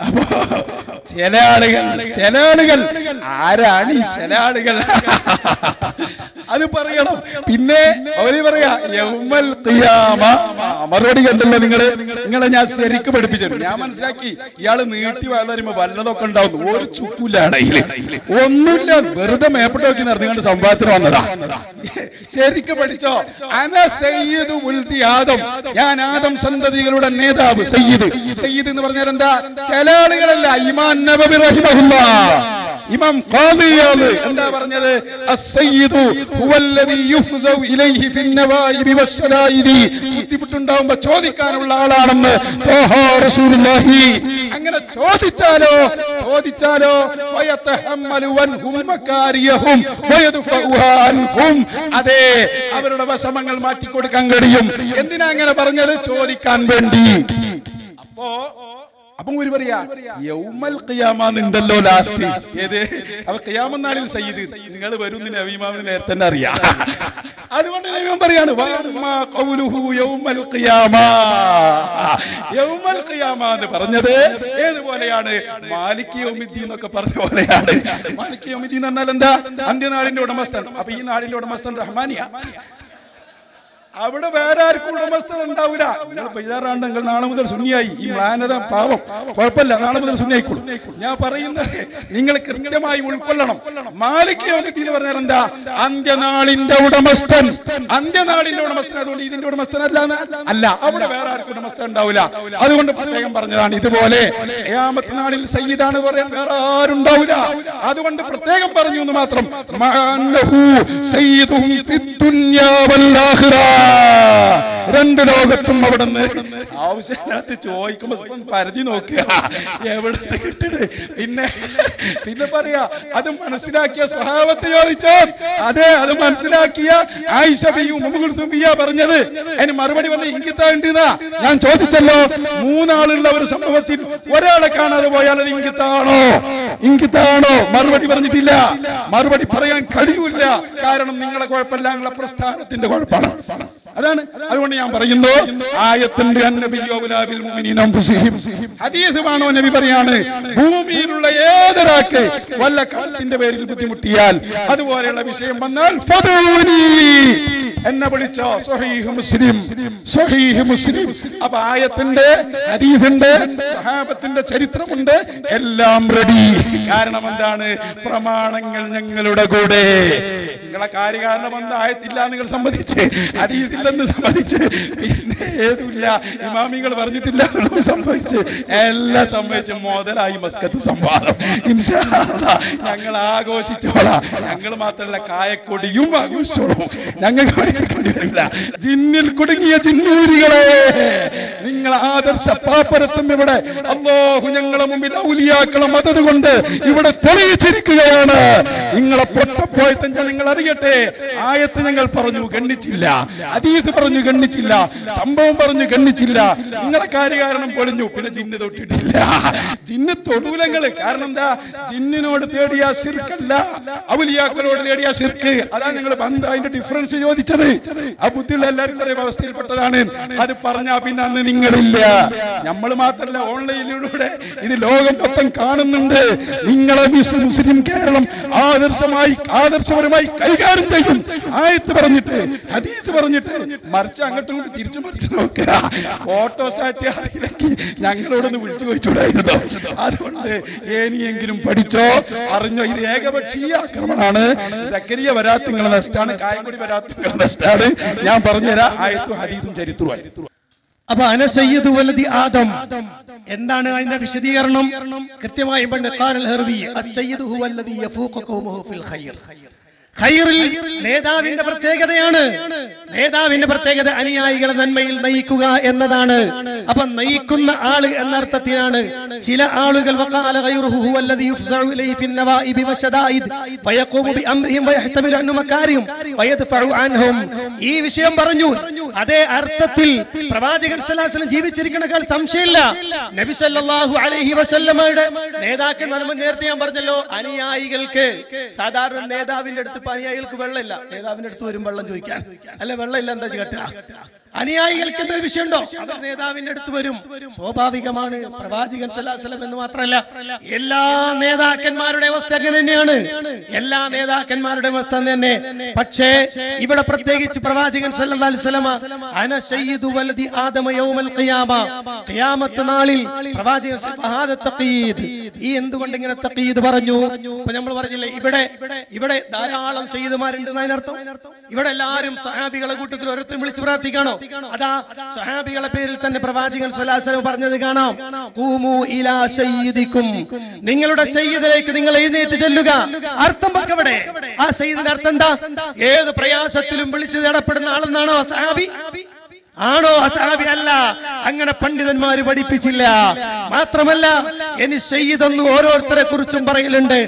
അപ്പോ ചില ആളുകൾ ആരാണ് ഈ ചില ആളുകൾ അത് പറയണം. പിന്നെ അവര് പറയാ യൗമൽ ഖിയാമ. മറുപടി കണ്ടല്ലോ നിങ്ങളെ ഞാൻ ശരിക്കും പഠിപ്പിച്ചു. ഞാൻ മനസ്സിലാക്കി ഇയാള് നീട്ടി വളരുമ്പോ വല്ലതൊക്കെ ഉണ്ടാവും. ഒരു ചുക്കൂലാണ് ഒന്നുമില്ല, വെറുതെ മേപ്പിട്ട് നോക്കി നടന്നുകൊണ്ട് സംവാദത്തിന് വന്നതാ. ശരിക്കും പഠിച്ചോ. അന സയ്യിദു ഉൽദി ആദം, ഞാൻ ആദം സന്തതികളുടെ നേതാവ്. സയ്യിദ് എന്ന് പറഞ്ഞാൽ എന്താ? ചില ആളുകളല്ല. ഇമാം നബവി റഹിമഹുല്ലാഹ്, ഇമാം ഖാദിയാദ് എന്താ പറഞ്ഞത്? അസ്സയ്യിദു ഹുവല്ലദീ യുഫ്സഉ ഇലൈഹി ഫിന്നവായിബി വസ്സലായിദി. ബുദ്ധിമുട്ടുണ്ടാവുമ്പോ ചോദിക്കാനുള്ള ആളാണെന്ന് റസൂലുള്ളാഹി. അങ്ങനെ ചോദിച്ചാലോ ഫയതഹമ്മലു വൻഹും മകാരിയഹും വയദ്ഫഉഹാ അൻഹും. അതെ, അവരുടെ വിഷമങ്ങൾ മാറ്റി കൊടുക്കാൻ കഴിയും. എന്തിനാ അങ്ങനെ പറഞ്ഞത്? ചോദിക്കാൻ വേണ്ടി. അപ്പം ഒരു പറയാ യൗമൽ ഖിയാമ ഉണ്ടല്ലോ ലാസ്റ്റ്. ഏത്? അപ്പൊ ഖിയാമത്ത് നാളിൽ സയ്യിദ് നിങ്ങൾ വരുന്ന നബിമാമിന് നേരത്തെ തന്നെ അറിയാം. അതുകൊണ്ട് നബിമാം പറയാണ് യൗമൽ ഖിയാമ എന്ന് പറഞ്ഞത് ഏതുപോലെയാണ്? മാലിക് യൗമിദ്ദീൻ എന്നൊക്കെ പറഞ്ഞ പോലെയാണ്. മാലിക് യൗമിദ്ദീൻ എന്ന് പറഞ്ഞാൽ എന്താ? അന്ത്യനാളിന്റെ ഉടമസ്ഥൻ. അപ്പൊ ഈ നാടിന്റെ ഉടമസ്ഥൻ റഹ്മാനിയ. അവിടെ വേറെ ആർക്കും ഉടമസ്ഥത ഉണ്ടാവില്ല. നിങ്ങൾ പെയ്യാറാണ്ട് നിങ്ങൾ നാളെ മുതൽ സുന്നിയായി. ഈ മ്ലാനത പാവം കുഴപ്പമില്ല, നാളെ മുതൽ സുന്നിയായിക്കോളും. ഞാൻ പറയുന്നത് നിങ്ങൾ കൃത്യമായി ഉൾക്കൊള്ളണം. മാലിക് യൗമിദ്ദീൻ പറഞ്ഞാൽ എന്താ? അന്ത്യനാളിന്റെ ഉടമസ്ഥൻ. അന്ത്യനാളിന്റെ ഉടമസ്ഥൻ. അതുകൊണ്ട് ഇതിന്റെ ഉടമസ്ഥനല്ല. അവിടെ വേറെ ആർക്കും ഉടമസ്ഥ ഉണ്ടാവില്ല. അതുകൊണ്ട് പ്രത്യേകം പറഞ്ഞതാണ്. ഇതുപോലെ ഖിയാമത്ത് നാളിൽ സയ്യിദാണ് പറയാൻ വേറെ ആരുണ്ടാവില്ല. അതുകൊണ്ട് പ്രത്യേകം പറഞ്ഞു എന്ന് മാത്രം. രണ്ട് ലോകത്തും അവിടുന്ന് ആവശ്യമില്ലാത്ത ചോദിക്കുമ്പോ പരിധി നോക്കുക, എവിടുന്ന് കിട്ടണ്. പിന്നെ പറയാ അത് മനസ്സിലാക്കിയ സ്വഹാബത്ത് ചോദിച്ചോ? അതെ, അത് മനസ്സിലാക്കിയ ആയിഷ ബിയും ഉമ്മു കുൽസൂം ബിയ പറഞ്ഞത്. അതിന് മറുപടി പറഞ്ഞ ഇങ്കിത്താണ്ടാ. ഞാൻ ചോദിച്ചല്ലോ, മൂന്നാളുള്ള ഒരു സംഭവത്തിൽ ഒരാളെ കാണാതെ പോയാൽ അത് ഇങ്കിത്താണോ? മറുപടി പറഞ്ഞിട്ടില്ല. മറുപടി പറയാൻ കഴിയൂല. കാരണം നിങ്ങളെ കുഴപ്പമില്ല, നിങ്ങളെ പ്രസ്ഥാനത്തിന്റെ കുഴപ്പമാണ്. അതാണ്. അതുകൊണ്ട് ഞാൻ പറയുന്നു, ആയത്തിന്റെ ഹദീസുമാണോ നബി പറയാണ്, ഭൂമിയിലുള്ള ഏതൊരാൾക്ക് വല്ല കാലത്തിന്റെ പേരിൽ ബുദ്ധിമുട്ടിയാൽ, അതുപോലെയുള്ള വിഷയം വന്നാൽ എന്നെ വിളിച്ചോ. സ്വഹീഹ് മുസ്ലിം. അപ്പൊ ആയത്തിന്റെ, ഹദീസിന്റെ, സഹാബത്തിന്റെ ചരിത്രമുണ്ട്, എല്ലാം റെഡി. കാരണം എന്താണ്? പ്രമാണങ്ങൾ ഞങ്ങളുടെ കൂടെ. നിങ്ങളെ കാര്യകാരണം വന്ന ആയത്തില്ല നിങ്ങൾ സമ്മതിച്ച്, ഹദീസില്ലെന്ന് സമ്മതിച്ച്, പിന്നെ ഏതുമില്ല ഇമാമിങ്ങൾ പറഞ്ഞിട്ടില്ല എന്നുള്ളത് സമ്മതിച്ച്, എല്ലാം സമ്മതിച്ച് മുതലായി മസ്കത്ത് സംവാദം. ഇൻഷാ അല്ലാഹ് ഞങ്ങൾ ആഘോഷിച്ചോളാം. ഞങ്ങൾ മാത്രമല്ല, കായക്കൊടിയും ആഘോഷിച്ചോളും. ഞങ്ങൾക്ക് വരില്ല. ജിന്നിൽ കുടുങ്ങിയ ജിന്നൂരികളെ, നിങ്ങൾ ആദർശ പാപ്പരത്വം ഇവിടെ അല്ലാഹു ഞങ്ങളെ മുമ്പിൽ ഔലിയാക്കളെ മദദ് കൊണ്ട് ഇവിടെ തെളിയിച്ചിരിക്കുകയാണ്. നിങ്ങളെ പൊട്ടപ്പോയത്തെ നിങ്ങൾ അറിയട്ടെ. ആയത്ത് ഞങ്ങൾ പറഞ്ഞു ഗണ്ണിച്ചില്ല, ഹദീസ് പറഞ്ഞു ഗണ്ണിച്ചില്ല, സംഭവം പറഞ്ഞു ഗണ്ണിച്ചില്ല. നിങ്ങളെ കാര്യകാരണം പൊളിഞ്ഞു. പിന്നെ ജിന്ന് തൊട്ടിട്ടില്ല. ജിന്ന് തൊടൂലങ്ങള്. കാരണം എന്താ? ജിന്നിനോട് തേടിയ ശിർക്കല്ല, ഔലിയാക്കളോട് തേടിയ ശിർക്ക്. അതാണ് ഞങ്ങൾ അതിന്റെ ഡിഫറൻസ് ചോദിച്ചത്. ആ ബുദ്ധിയുള്ള എല്ലാവരും പറയും അവസ്ഥയിൽപ്പെട്ടതാണ്. അത് പറഞ്ഞാ പിന്നെ അന്ന് നിങ്ങളില്ല. നമ്മൾ മാത്രല്ല, ഓൺലൈനിലൂടെ ഇത് ലോകം മൊത്തം കാണുന്നുണ്ട്. നിങ്ങളെ മുസ്ലിം കേരളം ആദർശപരമായി കൈകാര്യം ചെയ്യും. ആയത്ത് പറഞ്ഞിട്ട്, ഹദീസ് പറഞ്ഞിട്ട്, മറിച്ച് അങ്ങോട്ടും കൊണ്ട് തിരിച്ചു മറിച്ച് നോക്കുക. ഫോട്ടോസ്റ്റാറ്റ് അറിയില്ലെങ്കിൽ ഞങ്ങളോടൊന്ന് വിളിച്ചു ചോദിച്ചുകൂടായിരുന്നു. അതുകൊണ്ട് ഇനിയെങ്കിലും പഠിച്ചോ, അറിഞ്ഞോ. ഇത് ഏകപക്ഷീയ ആക്രമണമാണ്. സക്കരിയ വരാത്തുങ്ങളെ നഷ്ടാണ്, കായംകുടി വരാത്തുങ്ങളെ നഷ്ടാണ്. ഞാൻ പറഞ്ഞുതരാം ആയത്തും ഹദീസും ചരിത്രമായി. അപ്പൊ അന സയ്യിദു വലദി ആദം എന്താണ് അതിന്റെ വിശദീകരണം? കൃത്യമായി പണ്ട് ഖാനൽ ഹർവി അസ്സയ്യിദു ഹുവല്ലദി യഫൂഖു ഖൗമുഹു ഫിൽ ഖൈർ. ഖൈറിൽ നേതാവിന്റെ പ്രത്യേകതയാണ്. നേതാവിന്റെ പ്രത്യേകത അനുയായികളെ നന്മയിൽ നയിക്കുക എന്നതാണ്. അപ്പൊ നയിക്കുന്ന ആള് എന്നർത്ഥത്തിലാണ്. ചില ആളുകൾ വഖാല ഗൈറുഹു ഹുവല്ലദി യുഫ്സഉ ഇലൈഹി ഫിൻ നവാഇബി വശദായിദ് ഫയഖൂമു ബിഅംരിഹിം വയഹ്തമിലു അൻ മകാരിഹും വയദ്ഫഉ അൻഹും. ഈ വിഷയം പറഞ്ഞു. അതേ അർത്ഥത്തിൽ പ്രവാചകൻ സല്ലല്ലാഹു അലൈഹി വസല്ലം ജീവിച്ചിരിക്കുന്ന കാലത്ത് സംശയമില്ല, നബി സല്ലല്ലാഹു അലൈഹി വസല്ലമയുടെ നേതാക്കന്മാർ, നേരത്തെ ഞാൻ പറഞ്ഞല്ലോ, അനുയായികൾക്ക് സാധാരണ നേതാവിന്റെ അടുത്ത് അനുയായികൾക്ക് വെള്ളമില്ല, നേതാവിന്റെ അടുത്ത് വരും വെള്ളം ചോദിക്കാൻ. അല്ല, വെള്ളമില്ല എന്താ കേട്ടാ? അനുയായികൾക്ക് എന്തൊരു വിഷയമുണ്ടോ? അവർ നേതാവിന്റെ അടുത്ത് വരും, സ്വാഭാവികമാണ്. പ്രവാചകൻ സല്ലല്ലാഹു അലൈഹി വസല്ലം എന്ന് മാത്രമല്ല, എല്ലാ നേതാക്കന്മാരുടെ അവസ്ഥ അങ്ങനെ തന്നെയാണ്. എല്ലാ നേതാക്കന്മാരുടെ അവസ്ഥ തന്നെ. പക്ഷേ ഇവിടെ പ്രത്യേകിച്ച് പ്രവാചകൻ സല്ലല്ലാഹു അലൈഹി വസല്ലം അന സയ്യിദു വലദി ആദമ യൗമൽ ഖിയാമ, ഖിയാമത്ത് നാളിൽ പ്രവാചകൻ തഖീദ്. ഈ എന്തുകൊണ്ട് ഇങ്ങനെ തഖീദ് പറഞ്ഞു? ഇപ്പൊ നമ്മൾ പറഞ്ഞില്ലേ, ഇവിടെ ധാരാളം സയ്യിദുമാരുണ്ട് എന്നതിനർത്ഥം ഇവിടെ എല്ലാവരും സഹാബികളെ കൂട്ടത്തിൽ ഓരോരുത്തരും വിളിച്ച് പ്രാർത്ഥിക്കാണോ? അതാ സഹാബികളെ പേരിൽ തന്നെ പ്രവാചകൻ സല്ലല്ലാഹു അലൈഹി വസല്ലം പറഞ്ഞത് കാണാം, ഖൂമു ഇലാ സയ്യിദിക്കും, നിങ്ങളുടെ സയ്യിദിലേക്ക് നിങ്ങൾ എഴുന്നേറ്റ് ചെല്ലുക. അർത്ഥം വെക്കവിടെ. ആ സയ്യിദിന്റെ അർത്ഥം എന്താ? ഏത് പ്രയാസത്തിലും വിളിച്ച് തേടപ്പെടുന്ന ആളെന്നാണോ സഹാബി? ആണോ? അസഹാബി അല്ല. അങ്ങനെ പണ്ഡിതന്മാര് പഠിപ്പിച്ചില്ല. മാത്രമല്ല, ഇനി സയ്യിദ് എന്ന് ഓരോരുത്തരെ കുറിച്ചും പറയലുണ്ട്.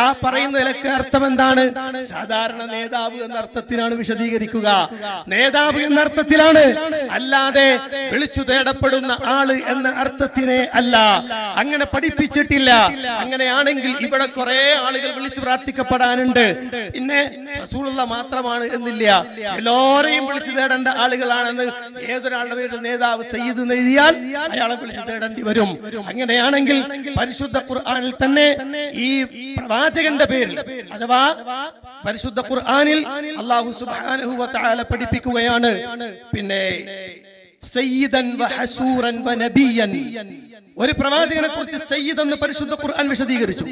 ആ പറയുന്നതിലൊക്കെ അർത്ഥം എന്താണ്? സാധാരണ നേതാവ് എന്ന അർത്ഥത്തിനാണ് വിശദീകരിക്കുക. നേതാവ് എന്ന അർത്ഥത്തിലാണ്, അല്ലാതെ വിളിച്ചു തേടപ്പെടുന്ന ആള് എന്ന അർത്ഥത്തിനെ അല്ല. അങ്ങനെ പഠിപ്പിച്ചിട്ടില്ല. അങ്ങനെയാണെങ്കിൽ ഇവിടെ കുറെ ആളുകൾ വിളിച്ചു പ്രാർത്ഥിക്കപ്പെടാനുണ്ട്. പിന്നെ റസൂലുള്ള മാത്രമാണ് എന്നില്ല. എല്ലാവരെയും വിളിച്ചു തേടേണ്ട ആളുകളാണെന്ന് ഏതൊരാളുടെ പേരിൽ നേതാവ് സയ്യിദ് എന്ന് എഴുതിയാൽ അയാളെ വിളിച്ചു തേടേണ്ടി വരും. അങ്ങനെയാണെങ്കിൽ പരിശുദ്ധ ഖുർആനിൽ തന്നെ ഈ പ്രവാചകന്റെ പേരിൽ, അഥവാ പരിശുദ്ധ ഖുർആനിൽ അല്ലാഹു സുബ്ഹാനഹു വ തആല പഠിപ്പിക്കുകയാണ്, പിന്നെ സയ്യിദൻ വ ഹസൂറൻ വ നബിയൻ. ഒരു പ്രവാചകനെ കുറിച്ച് സയ്യിദ് എന്ന് പരിശുദ്ധ ഖുർആൻ വിശദീകരിച്ചു.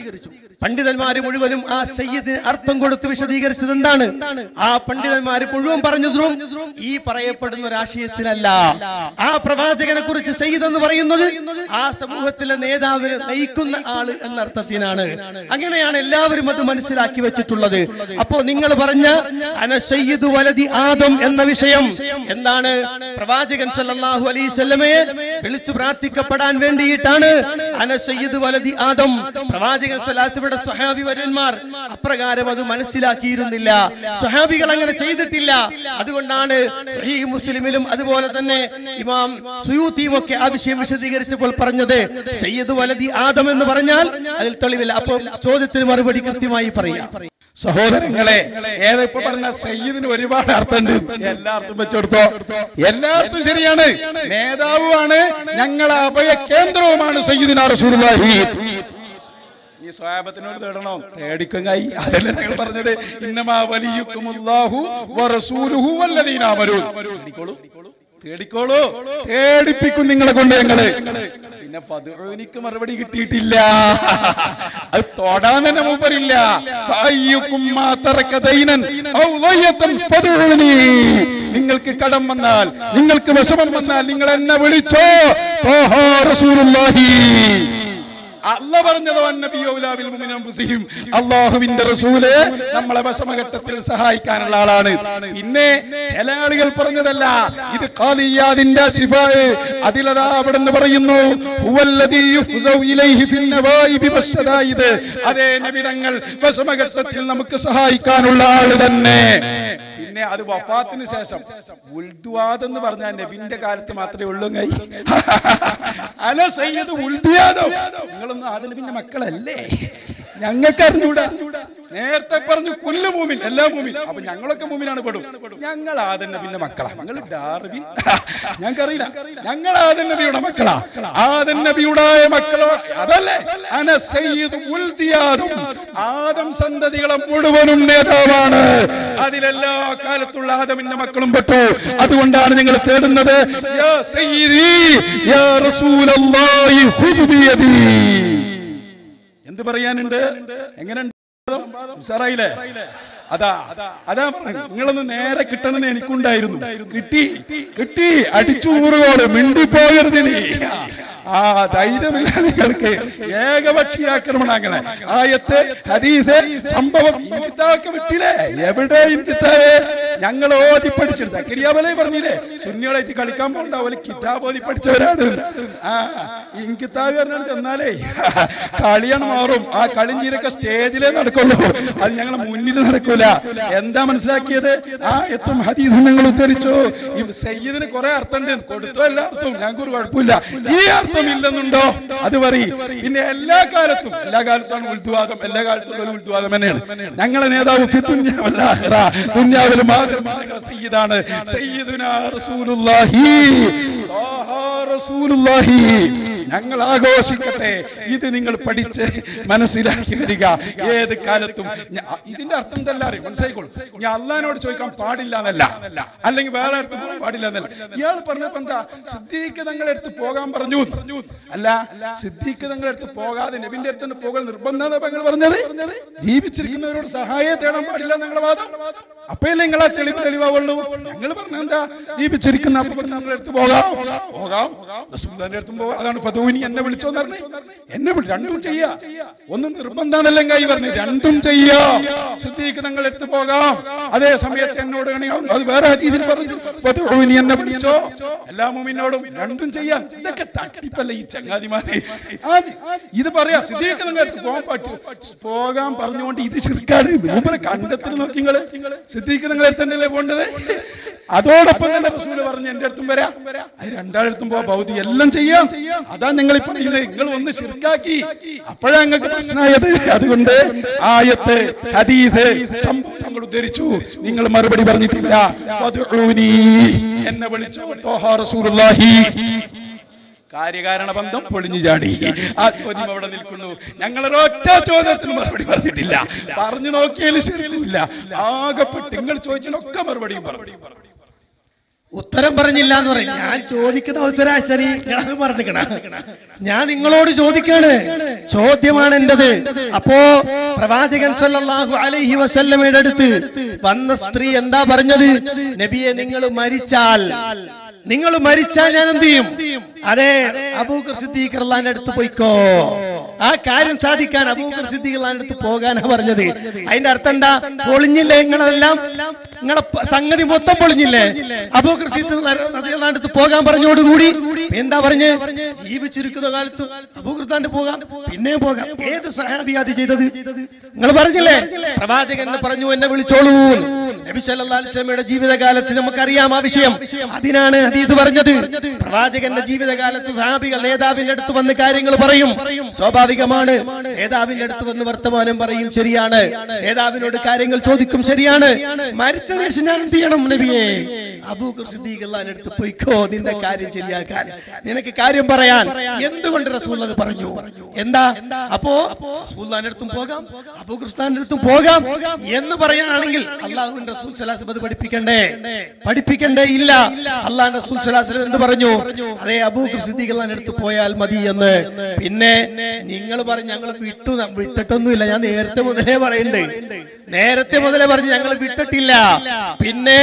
പണ്ഡിതന്മാര് മുഴുവനും ആ സയ്യിദിന് അർത്ഥം കൊടുത്ത് വിശദീകരിച്ചത് എന്താണ്? ആ പണ്ഡിതന്മാര് മുഴുവൻ പറഞ്ഞതും ഈ പറയപ്പെടുന്ന ഒരു ആശയത്തിലല്ല. ആ പ്രവാചകനെ കുറിച്ച് സയ്യിദ് എന്ന് പറയുന്നത് ആ സമൂഹത്തിലെ നേതാവിനെ നയിക്കുന്ന ആള് എന്ന അർത്ഥത്തിനാണ്. അങ്ങനെയാണ് എല്ലാവരും അത് മനസ്സിലാക്കി വെച്ചിട്ടുള്ളത്. അപ്പോ നിങ്ങൾ പറഞ്ഞ അന സയ്യിദു വലദി ആദം എന്ന വിഷയം എന്താണ്? പ്രവാചകൻ സല്ലല്ലാഹു അലൈഹി വസല്ലമയെ വിളിച്ചു പ്രാർത്ഥിക്കപ്പെടാൻ വേണ്ടി അന സയ്യിദ് വലദി ആദം. പ്രവാചകൻ സല്ലല്ലാഹു അലൈഹി വസല്ലമയുടെ സ്വഹാബി വര്യന്മാർ അപ്രകാരം അത് മനസ്സിലാക്കിയിരുന്നില്ല. സ്വഹാബികൾ അങ്ങനെ ചെയ്തിട്ടില്ല. അതുകൊണ്ടാണ് സഹീഹ് മുസ്ലിമിലും അതുപോലെ തന്നെ ഇമാം സുയൂത്തിയും ഒക്കെ ആ വിഷയം വിശദീകരിച്ചപ്പോൾ പറഞ്ഞത് സയ്യിദ് വലദി ആദം എന്ന് പറഞ്ഞാൽ അതിൽ തെളിവില്ല. അപ്പോൾ ചോദ്യത്തിന് മറുപടി കൃത്യമായി പറയാം. സഹോദരങ്ങളെ, ഏതിപ്പോ പറഞ്ഞ സയ്യിദിന് ഒരുപാട് അർത്ഥമുണ്ട്. എല്ലാ അർത്ഥം വെച്ചെടുത്തോ, എല്ലാ അർത്ഥം ശരിയാണ്. നേതാവുമാണ്, ഞങ്ങളെ അഭയ കേന്ദ്രവുമാണ് സയ്യിദുനാ റസൂലുള്ളാഹി. ഈ സ്വഹാബത്തിനോട് തേടണോ? തേടിക്കങ്ങായി. അതല്ലേ ഞങ്ങൾ പറഞ്ഞത്, ഇന്നമാ വലിയുക്കുമുല്ലാഹു വറസൂലുഹു വല്ലദീന ആമനൂ. തേടിക്കോളൂ, തേടിപ്പിക്കും നിങ്ങളെ കൊണ്ട് ഞങ്ങള്. പിന്നെ ഫദ്ഉനിക്ക് മറുപടി കിട്ടിയിട്ടില്ല. അത് തൊടാൻ തന്നെ മൂപ്പരില്ല. നിങ്ങൾക്ക് കടം വന്നാൽ, നിങ്ങൾക്ക് വിഷമം വന്നാൽ നിങ്ങൾ എന്നെ വിളിച്ചോ. അല്ല പറഞ്ഞത് അല്ലാഹുവിന്റെ റസൂല് നമ്മളെ വിഷമഘട്ടത്തിൽ സഹായിക്കാനുള്ള ആളാണ്. പിന്നെ ചില ആളുകൾ പറഞ്ഞതല്ല, ഇത് ഖാലിയാദിന്റെ ശിഫാ. അതിലതാ അവിടെ നിന്ന് പറയുന്നു, അതേ നബി തങ്ങൾ വിഷമഘട്ടത്തിൽ നമുക്ക് സഹായിക്കാനുള്ള ആള് തന്നെ. പിന്നെ അത് വഫാത്തിന് ശേഷം ഉൽദുവാദ് എന്ന് പറഞ്ഞാൽ നബിന്റെ കാലത്ത് മാത്രമേ ഉള്ളൂ. അല സയ്യിദ് ഉൽദിയാദോ, നിങ്ങളൊന്നും ആദം നബിന്റെ മക്കളല്ലേ? ഞങ്ങൾക്ക് അറിഞ്ഞൂടാ. നേരത്തെ പറഞ്ഞു കുല്ലു മൂമിൻ, എല്ലാ മൂമിൻ. അപ്പൊ ഞങ്ങളൊക്കെ മൂമിനാണ് പെടും. ഞങ്ങൾ ആദം നബിന്റെ മക്കളാ. ഞങ്ങൾ ഡാർവിൻ, ഞങ്ങൾക്കറിയില്ല. ഞങ്ങൾ ആദം നബിയുടെ മക്കളാ. ആദം നബിയുടെ മക്കളോ അതല്ലേ? അന സയ്യിദ് ഉൽദിയാദും. ആദം സന്തതികളെ മുഴുവനും നേതാവാണ്. അതിലെല്ലാ കാലത്തുള്ള ആദമിന്റെ മക്കളും പെട്ടു. അതുകൊണ്ടാണ് നിങ്ങൾ തേടുന്നത്, യാ സയ്യിദി യാ റസൂലല്ലാഹി ഖുദ് ബിയദി. എന്ത് പറയാനുണ്ട്? എങ്ങനെ ഉസാറായില്ലേ? അതാ നിങ്ങളൊന്ന് നേരെ കിട്ടണമെന്ന് എനിക്കുണ്ടായിരുന്നു. കിട്ടി അടിച്ചു ഊറുകോള്, മിണ്ടിപ്പോകരുതിനി. ആ ധൈര്യമില്ല നിങ്ങൾക്ക്. ഏകപക്ഷീ ആക്രമണം. അങ്ങനെ ആയത്ത് ഹദീസ് സംഭവം ഇൻകിതാബൊക്കെ വിട്ടില്ലേ? എവിടെ ഇൻകിതാബ്? ഞങ്ങൾ ഓതി പഠിച്ചു. സക്കരിയാവലെ പറഞ്ഞില്ലേ, സുന്നികളായിട്ട് കളിക്കാൻ പോകണ്ടാവല്ലേ, കിതാബ് ഓതി പഠിച്ചവരാണ്. ആ ഇൻകിതാബ് പറഞ്ഞാൽ ചെന്നാലേ കളിയാണ് മാറും. ആ കളിഞ്ഞീരൊക്കെ സ്റ്റേജിലേ നടക്കുള്ളൂ, അത് ഞങ്ങൾ മുന്നിൽ നടക്കൂല. എന്താ മനസ്സിലാക്കിയത്? ആ എത്തും ഹദീസും ഞങ്ങൾ ഉദ്ധരിച്ചു. ഈ സയ്യിദിന് കുറെ അർത്ഥമുണ്ട്, കൊടുത്തോ എല്ലാ അർത്ഥവും, ഞങ്ങൾക്ക് ഒരു കുഴപ്പമില്ല. ഈ ഇല്ലെന്നുണ്ടോ അത് പറയും. പിന്നെ എല്ലാ കാലത്താണ് ഉൽദുവാദം. എല്ലാ കാലത്തുള്ള ഉൽദുവാദം തന്നെയാണ്. ഞങ്ങളെ നേതാവ് ദുനിയാവിലും ആഖിറത്തിലും നിർമ്മാതാക്കളുടെ സയ്യിദാണ് സയ്യിദുനാ റസൂലുള്ളാഹി റസൂലുള്ളാഹി. ഞങ്ങൾ ആഘോഷിക്കട്ടെ. ഇത് നിങ്ങൾ പഠിച്ച് മനസ്സിലാക്കി വരിക. ഏത് കാലത്തും ഇതിന്റെ അർത്ഥം എന്തെല്ലാം അറിയും, മനസ്സിലായിക്കോളൂ. ഞാൻ അള്ളാഹിനോട് ചോദിക്കാൻ പാടില്ല എന്നല്ല, അല്ലെങ്കിൽ വേറെ അടുത്ത് പോകാൻ പാടില്ല എന്നല്ല. ഇയാൾ പറഞ്ഞപ്പോ എന്താ സിദ്ദീഖ് തങ്ങളുടെ അടുത്ത് പോകാൻ പറഞ്ഞു അല്ല, സിദ്ദീഖ് തങ്ങളുടെ അടുത്ത് പോകാതെ നബിന്റെ അടുത്ത് പോകാൻ നിർബന്ധം പറഞ്ഞത് ജീവിച്ചിരിക്കുന്നവരോട് സഹായം തേടാൻ പാടില്ല നിങ്ങളുടെ വാദം. അപ്പല്ലേ നിങ്ങളാ തെളിവാവുള്ളൂ. ഞങ്ങൾ പറഞ്ഞ എന്താ ജീവിച്ചിരിക്കുന്ന തങ്ങളുടെ അടുത്ത് പോകാം റസൂലുള്ളാഹിന്റെ അടുത്തും പോകാം. അതാണ് ഫദൂനി എന്നെ വിളിച്ചോന്ന് പറഞ്ഞു. എന്നെ രണ്ടും ചെയ്യാ. ഒന്നും നിർബന്ധമല്ലെങ്ക പറഞ്ഞു, രണ്ടും ചെയ്യാ. സിദ്ദീഖ് തങ്ങളുടെ അടുത്ത് പോകാം, അതേ സമയത്ത് എന്നോട് അത് വേറെ ഹദീസിൽ പറഞ്ഞു ഫദൂനി എന്നെ വിളിച്ചോ. എല്ലാ മുഅ്മിനോടും രണ്ടും ചെയ്യാൻ. ഇതൊക്കെ തട്ടിപ്പല്ല ഈ ചങ്ങാതിമാരെ. ഇത് പറയാ സിദ്ദീഖ് തങ്ങളുടെ അടുത്ത് പോകാൻ പറ്റൂ, പോകാൻ പറഞ്ഞുകൊണ്ട് ഇത് ശിർക്കാണ്. മൂപ്പരെ കണ്ടെത്തി നോക്കി നിങ്ങള്. സിദ്ദീഖ് നിങ്ങളുടെ അടുത്ത് തന്നെയല്ലേ പോകേണ്ടത്? അതോടൊപ്പം തന്നെ റസൂല് പറഞ്ഞു എന്റെ അടുത്തും വരാം, അത് രണ്ടാളടുത്തും പോവാ, ഭൗതി എല്ലാം ചെയ്യാം. അതാ നിങ്ങൾ പറയുന്നത്. നിങ്ങൾ ഒന്ന് ശിർക്കാക്കി, അപ്പോഴാ നിങ്ങൾക്ക് പ്രശ്നമായത്. അതുകൊണ്ട് ആയത്ത് ഹദീസ് സംഭവങ്ങൾ ഉദ്ധരിച്ചു, നിങ്ങൾ മറുപടി പറഞ്ഞിട്ടില്ല. ഫദ്ഉനി എന്നെ വിളിച്ചു ത്വഹ റസൂലുള്ളാഹി. കാര്യകാരണ ബന്ധം പൊളിഞ്ഞു ചാടി. ആ ചോദ്യം അവിടെ നിൽക്കുന്നു. ഞങ്ങളൊരൊറ്റ ചോദ്യത്തിന് മറുപടി പറഞ്ഞിട്ടില്ല. പറഞ്ഞു നോക്കിയാലും ശരിയില്ല. ആകെപ്പെട്ട് നിങ്ങൾ ചോദിച്ചതിനൊക്കെ മറുപടിയും പറഞ്ഞു. ഉത്തരം പറഞ്ഞില്ല എന്ന് പറയും. ഞാൻ ചോദിക്കുന്ന അവസരാശരി പറഞ്ഞിക്കണ. ഞാൻ നിങ്ങളോട് ചോദിക്കാണ്, ചോദ്യമാണ് എന്റേത്. അപ്പോ പ്രവാചകൻ സല്ലല്ലാഹു അലൈഹി വസല്ലമയുടെ അടുത്ത് വന്ന സ്ത്രീ എന്താ പറഞ്ഞത്? നബിയെ, നിങ്ങൾ മരിച്ചാൽ ഞാൻ എന്ത് ചെയ്യും? അതെ, അബൂബക്കർ സിദ്ദീഖ് റളിയല്ലാഹു അടുത്ത് പോയിക്കോ. ആ കാര്യം സാധിക്കാൻ അബൂബക്കർ സിദ്ദീഖ് റളിയല്ലാഹു അടുത്ത് പോകാനാ പറഞ്ഞത്. അതിന്റെ അർത്ഥം എന്താ? പൊളിഞ്ഞില്ലേ നിങ്ങളെല്ലാം? നിങ്ങളെ സംഗതി മൊത്തം പൊളിഞ്ഞില്ലേ? അബൂബക്കർ സിദ്ദീഖ് റളിയല്ലാഹു അടുത്ത് പോകാൻ പറഞ്ഞോടുകൂടി എന്താ പറഞ്ഞ്? ജീവിച്ചിരിക്കുന്ന കാലത്ത് അബൂബക്കർ പോകാം, പിന്നെയും പോകാം. ഏത് സഹാബിയാ അത് ചെയ്തത്? നിങ്ങൾ പറഞ്ഞില്ലേ? പ്രവാചകൻ പറഞ്ഞു എന്നെ വിളിച്ചോളൂ. നബി സല്ലല്ലാഹു അലൈഹി വസല്ലമയുടെ ജീവിതകാലത്ത് നമുക്കറിയാം ആ വിഷയം. അതിനാണ് ഹദീസ് പറഞ്ഞത്. പ്രവാചകന്റെ ജീവിതകാലത്ത് സഹാബികൾ നേതാവിന്റെ അടുത്ത് വന്ന് കാര്യങ്ങൾ പറയും. സ്വാഭാവികമാണ്, നേതാവിന്റെ അടുത്ത് വന്ന് വർത്തമാനം പറയും, ശരിയാണ്. നേതാവിനോട് കാര്യങ്ങൾ ചോദിക്കും, ശരിയാണ്. മരിച്ച ശേഷം ഞാൻ എന്ത് ചെയ്യണം? നബിയെ, അബൂബക്കർ സിദ്ദീഖ് റളിയല്ലാഹു അടുത്ത് പോയിക്കോ, നിന്റെ കാര്യം ശരിയാക്കാൻ, നിനക്ക് കാര്യം പറയാൻ. എന്തുകൊണ്ട് റസൂൽ അത് പറഞ്ഞു? എന്താ? അപ്പോ റസൂലുള്ളാഹിന്റെ അടുത്തും പോകാം, അബൂബക്കർ സിദ്ദീഖിന്റെ അടുത്തും പോകാം എന്ന് പറയാനാണെങ്കിൽ അല്ലാഹുവിന്റെ റസൂൽ സ്വല്ലല്ലാഹു അലൈഹി വസല്ലം പഠിപ്പിക്കണ്ടേ? ഇല്ല. അല്ലാഹുവിന്റെ റസൂൽ സ്വല്ലല്ലാഹു അലൈഹി വസല്ലം എന്ത് പറഞ്ഞു? അതേ, അബൂബക്കർ സിദ്ദീഖ് റളിയല്ലാഹു അടുത്ത് പോയാൽ മതി എന്ന്. പിന്നെ നിങ്ങൾ പറഞ്ഞു ഞങ്ങൾ വിട്ടിട്ടൊന്നുമില്ല. ഞാൻ നേരത്തെ മുതലേ പറഞ്ഞു ഞങ്ങൾ വിട്ടിട്ടില്ല. പിന്നെ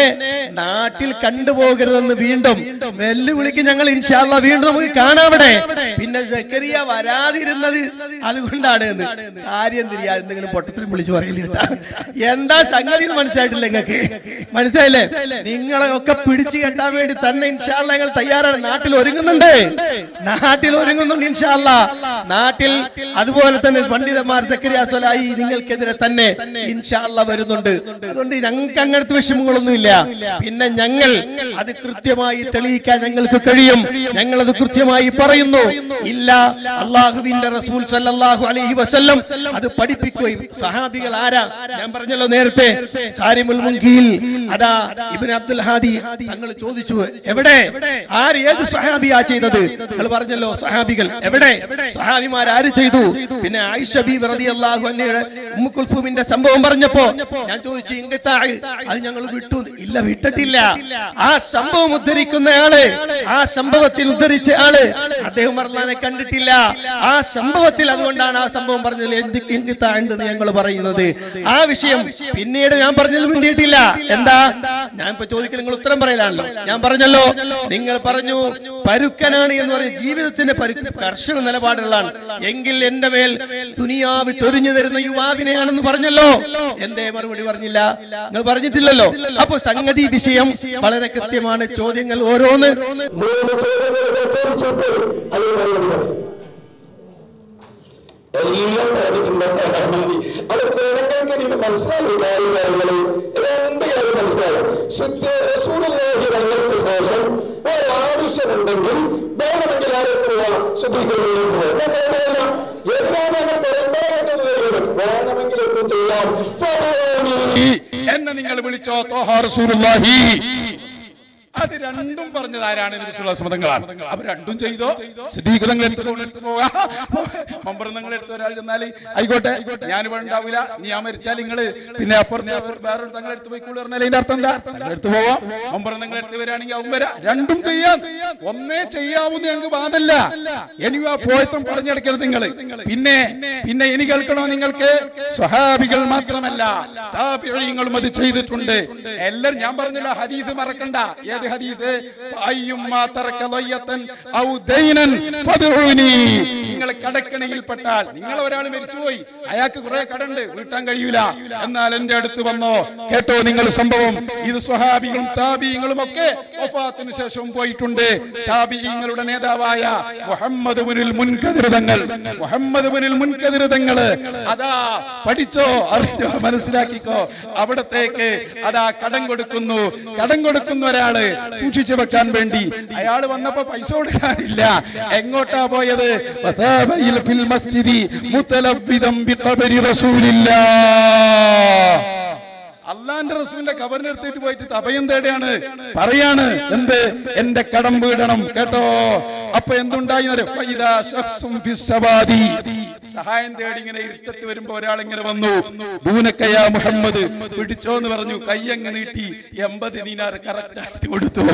നാട്ടിൽ കണ്ടുപോകരുതെന്ന് വീണ്ടും വെല്ലുവിളിക്ക് ഞങ്ങൾ ഇൻഷാ അല്ലാഹ് വീണ്ടും നമുക്ക് കാണാവിടെ. പിന്നെ സക്കരിയ വരാതിരുന്നത് അതുകൊണ്ടാണ് എന്ന്. കാര്യം തിരിയാ എന്തെങ്കിലും പൊട്ടത്തിൽ വിളിച്ചു പറയില്ല. എന്താ സംഗതി മനസ്സിലായിട്ടില്ല നിങ്ങൾക്ക്? മനസ്സിലായില്ലേ? നിങ്ങളെ ഒക്കെ പിടിച്ചു കെട്ടാൻ വേണ്ടി തന്നെ ഇൻഷാ അല്ലാഹ് ഞങ്ങൾ തയ്യാറാണ്. നാട്ടിൽ ഒരുങ്ങുന്നുണ്ട് ഇൻഷാ അല്ലാഹ്. നാട്ടിൽ അതുപോലെ തന്നെ പണ്ഡിതന്മാർ സക്കരിയ സ്വലാഹി നിങ്ങൾക്കെതിരെ തന്നെ ഇൻഷാ അല്ലാഹ് വരുന്നുണ്ട്. അതുകൊണ്ട് ഞങ്ങൾക്ക് അങ്ങനത്തെ വിഷമങ്ങളൊന്നുമില്ല. പിന്നെ ഞങ്ങൾ അത് കൃത്യമായി തെളിയിക്കാൻ ഞങ്ങൾക്ക് കഴിയും. ഞങ്ങൾ അത് കൃത്യമായി പറയുന്നു. ഇല്ല, അല്ലാഹുവിന്റെ റസൂൽ സല്ലല്ലാഹു അലൈഹി വസല്ലം അത് പഠിപ്പിക്കുകയും. സഹാബികൾ ആരാ? ഞാൻ പറഞ്ഞല്ലോ നേരത്തെ, സാരിമുൽ മുൻകിയിൽ അതാ ഇബ്നു അബ്ദുൽ ഹാദി തങ്ങൾ ചോദിച്ചു, എവിടെ ഏത് സഹാബിയാ ചെയ്തത്? നിങ്ങൾ പറഞ്ഞല്ലോ സഹാബികൾ എവിടെ? സഹാബിമാർ ആര് ചെയ്തു? പിന്നെ ആയിഷ ബീവി റളിയല്ലാഹു അൻഹയുടെ ഉമ്മു കുൽസൂമിന്റെ സംഭവം പറഞ്ഞപ്പോ ഞാൻ ചോദിച്ചു, അത് ഞങ്ങൾ വിട്ടു. ഇല്ല, വിട്ടിട്ടില്ല. ആ സംഭവം ഉദ്ധരിക്കുന്ന ആള്, ആ സംഭവത്തിൽ ഉദ്ധരിച്ച ആള് അദ്ദേഹം റളിയല്ലാഹുവിനെ കണ്ടിട്ടില്ല. ആ സംഭവത്തിൽ അതുകൊണ്ടാണ് ആ സംഭവം പറഞ്ഞത് ഉണ്ടെന്ന് ഞങ്ങൾ പറയുന്നത്. ആ വിഷയം പിന്നീട് ഞാൻ പറഞ്ഞത് വേണ്ടിയിട്ടില്ല. എന്താ ഞാൻ ഇപ്പൊ ചോദിക്കൽ നിങ്ങൾ ഉത്തരം പറയലാണല്ലോ. ഞാൻ പറഞ്ഞല്ലോ, നിങ്ങൾ പറഞ്ഞു പരുക്കനാണ് എന്ന് പറഞ്ഞ ജീവിതത്തിന്റെ കർശന നിലപാടുകളാണ് എങ്കിൽ എന്റെ മേൽ ദുനിയാവ് ചൊരിഞ്ഞു തരുന്ന യുവാവിനെയാണെന്ന് പറഞ്ഞല്ലോ. എന്തേ മറുപടി പറഞ്ഞില്ല? നിങ്ങൾ പറഞ്ഞിട്ടില്ലല്ലോ. അപ്പൊ സംഗതി വിഷയം വളരെ കൃത്യമാണ്. ചോദ്യങ്ങൾ ഓരോന്ന് ആവശ്യമുണ്ടെങ്കിൽ വേണമെങ്കിൽ വേണമെങ്കിൽ ഒന്നും ചെയ്യാം. എന്നെ നിങ്ങൾ വിളിച്ചോ ത്വാഹാ റസൂലുള്ളാഹി. അത് രണ്ടും പറഞ്ഞത് ആരാണ്? വിശ്വാസമതങ്ങളാണ്. അവർ രണ്ടും ചെയ്തോ? സിദ്ദീഖ് തങ്ങൾ എടുത്തു പോകാ, മമ്പറങ്ങൾ എടുത്ത ഒരാൾ ചെന്നാല് ആയിക്കോട്ടെ ഞാനിവിടെ ഉണ്ടാവില്ല, ഞാൻ മരിച്ചാൽ നിങ്ങള് പിന്നെ അപ്പുറത്ത് വേറൊരു തങ്ങൾ എടുത്ത് പോയി കൂടി പറഞ്ഞാൽ അതിന്റെ അർത്ഥം എന്താ? എടുത്തു പോവാം. മമ്പറങ്ങൾ എടുത്ത് വരികയാണെങ്കിൽ അവൻ വരാം. രണ്ടും ചെയ്യാൻ ഒന്നേ ചെയ്യാവുന്ന ഞങ്ങൾക്ക് വാദല്ല. ഇനി ആ പോയത്തും പറഞ്ഞെടുക്കരുത് നിങ്ങൾ. പിന്നെ പിന്നെ ഇനി കേൾക്കണോ നിങ്ങൾക്ക്? സ്വഹാബികൾ മാത്രമല്ല താബിഈങ്ങളും അത് ചെയ്തിട്ടുണ്ട്. എല്ലാരും ഞാൻ പറഞ്ഞല്ലോ ഹദീസ് മറക്കണ്ട. ഹദീസ് നിങ്ങൾ കടക്കണിയിൽപ്പെട്ടാൽ, നിങ്ങൾ ഒരാൾ മരിച്ചുപോയി, അയാൾക്ക് കുറെ കടണ്ട്, വീട്ടാൻ കഴിയൂല, എന്നാൽ എന്റെ അടുത്ത് വന്നോ, കേട്ടോ നിങ്ങൾ സംഭവം. ഇത് സ്വഹാബികളും താബിഈങ്ങളും ഒക്കെ വഫാത്തിന് ശേഷം പോയിട്ടുണ്ട്. താബിഈങ്ങളുടെ നേതാവായ മുഹമ്മദ് ഇബ്നുൽ മുൻകദിർ തങ്ങൾ അതാ പഠിച്ചോ, അറിഞ്ഞോ, മനസ്സിലാക്കിക്കോ. അവിടത്തേക്ക് അതാ കടം കൊടുക്കുന്ന ഒരാള് സൂക്ഷിച്ചു വെക്കാൻ വേണ്ടി അയാൾ വന്നപ്പോ പൈസ കൊടുക്കാനില്ല. എങ്ങോട്ടാ പോയത്? അള്ളാന്റെ റസൂലിന്റെ കബറിനെടുത്തിട്ട് പോയിട്ട് അഭയം തേടിയാണ്. പറയാണ് എന്ത്? എന്റെ കടം വീടണം, കേട്ടോ. അപ്പൊ എന്തുണ്ടായി? സഹായം തേടി ഇങ്ങനെ ഇരുട്ടത്ത് വരുമ്പോ ഒരാൾ ഇങ്ങനെ വന്നു. ദൂനക്കയാ മുഹമ്മദ്, പിടിച്ചോ എന്ന് പറഞ്ഞു. കയ്യങ്ങ് നീട്ടി 80 ദീനാർ കറക്റ്റ് ആയിട്ട് കൊടുത്തു.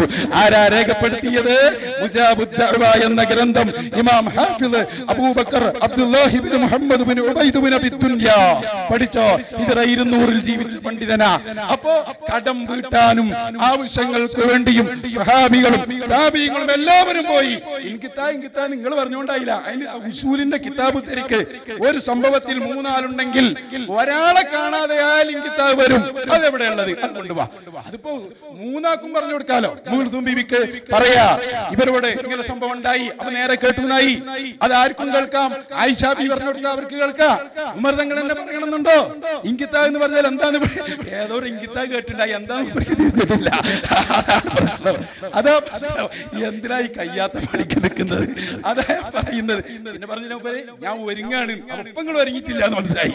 ആരാ രേഖപ്പെടുത്തിയത്? മുജാബുദ് ദഅവ എന്ന ഗ്രന്ഥം ഇമാം ഹാഫിദ് അബൂബക്കർ അബ്ദുല്ലാഹി ഇബ്നു മുഹമ്മദ് ഇബ്നു ഉബൈദ് ഇബ്നു അബി ദുനിയ. പഠിച്ചോ, ഹിജ്റ 200 ജീവിച്ച പണ്ഡിതനാ. അപ്പോ കടം വീട്ടാനും ആവശ്യങ്ങൾക്ക് വേണ്ടിയും സ്വഹാബികളും താബിഈങ്ങളും എല്ലാവരും പോയി. ഇൻകിത്താ നിങ്ങൾ പറഞ്ഞുകൊണ്ടായില്ല. അതിന് ഉസൂലിന്റെ കിതാബ് തിരിക്ക് ഒരു സംഭവത്തിൽ 3 ആളുണ്ടെങ്കിൽ ഒരാളെ കാണാതെയാൽ ഇൻകിത്താബ് വരും. അതെവിടെയുള്ളത്? അത് കൊണ്ടുപോവാ. അതിപ്പോ 3 ആക്കും പറഞ്ഞു കൊടുക്കാലോ. ബീവിക്ക് പറയാ ഇവരോട് ഇങ്ങനെ സംഭവം ഉണ്ടായി, അപ്പൊ നേരെ കേട്ടുന്നായി. അത് ആർക്കും കേൾക്കാം. ആയിഷ ബീവി പറഞ്ഞു കൊടുത്താൽ അവർക്ക് കേൾക്കാം. ഉമർ തങ്ങൾ എന്നെ പറയണമെന്നുണ്ടോ? ഇൻകിത്താബ് എന്ന് പറഞ്ഞാൽ എന്താണ്? ഏതോ ഒരു ഇൻകിത്താബ് കേട്ടിട്ടുണ്ടായി, എന്താന്ന് കേട്ടില്ല. അതാ പ്രശ്നം. എന്തിനായി കയ്യാത്ത പണിക്ക് നിൽക്കുന്നത്? അതാ പറയുന്നത്. പിന്നെ പറഞ്ഞ ഞാൻ ഒരുങ്ങാണ്. അപ്പങ്ങൾ ഒരുങ്ങിയിട്ടില്ല എന്ന് മനസ്സിലായി.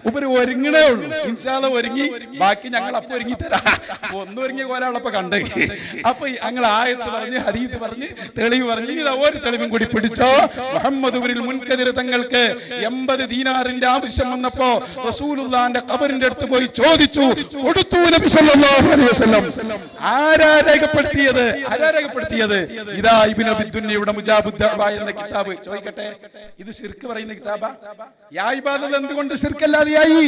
ഉപരി ഒരുങ്ങണേ ഉള്ളൂ. ഇൻഷാ അല്ലാഹ് ഒരുങ്ങി, ബാക്കി ഞങ്ങൾ അപ്പൊ ഒരുങ്ങി തരാം. ഒന്നും ഒരുങ്ങിയ കോലാളപ്പൊ കണ്ട്. അപ്പൊ ഞങ്ങൾ ആയത്ത് പറഞ്ഞ് ഹദീസ് പറഞ്ഞ് തെളിവ് പറഞ്ഞ് ഒരു തെളിവും കൂടി പിടിച്ചോ. മുഹമ്മദ് ഇബ്നുൽ മുൻകദിർ തങ്ങൾക്ക് 80 ദീനാറിന്റെ ആവശ്യം വന്നപ്പോ റസൂലുള്ളാഹിന്റെ ഖബറിന്റെ അടുത്ത് പോയി ചോദിച്ചു, കൊടുത്തു നബി സല്ലല്ലാഹു അലൈഹി വസല്ലം. ആരാ രേഖപ്പെടുത്തിയത്? ഇതാ ഇബ്നു അബി ദുനിയയുടെ മുജാബുദ് ദഅവ എന്ന കിതാബ്. ചോദിക്കട്ടെ, ഇത് ശിർക്ക് പറയുന്ന കിതാബാ? യാ ഇബാദത്ത് എന്തുകൊണ്ട് ശിർക്കല്ലാതെയായി?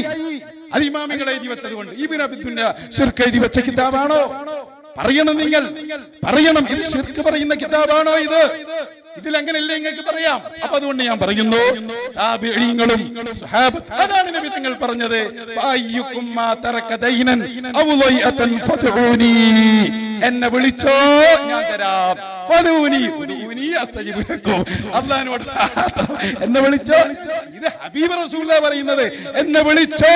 അത് ഇമാമിങ്ങൾ എഴുതി വെച്ചത് കൊണ്ട്. ഇബ്നു അബി ദുനിയ ശിർക്ക് എഴുതി വെച്ച കിതാബാണോ? പറയണം, നിങ്ങൾ പറയണം. ഇത് ശിർക്ക് പറയുന്ന കിതാബാണോ? ഇതിൽ അങ്ങനെയല്ലേ നിങ്ങൾക്ക് പറയാം. അപ്പൊ അതുകൊണ്ട് ഞാൻ പറയുന്നു, താബിഈങ്ങളും സ്വഹാബത്ത് അതാണ് നബി തങ്ങൾ പറഞ്ഞത്. ഫഅയ്യുകും മാ തറക ദൈനൻ ഔ ലൈഅതൻ ഫദ്ഊനി. എന്നെ വിളിച്ചോ ഞാൻ തരാം. അള്ളാഹിനോട് എന്നെ വിളിച്ചോ. ഇത് ഹബീബ് റസൂലുള്ളാഹി പറയുന്നത്. എന്നെ വിളിച്ചോ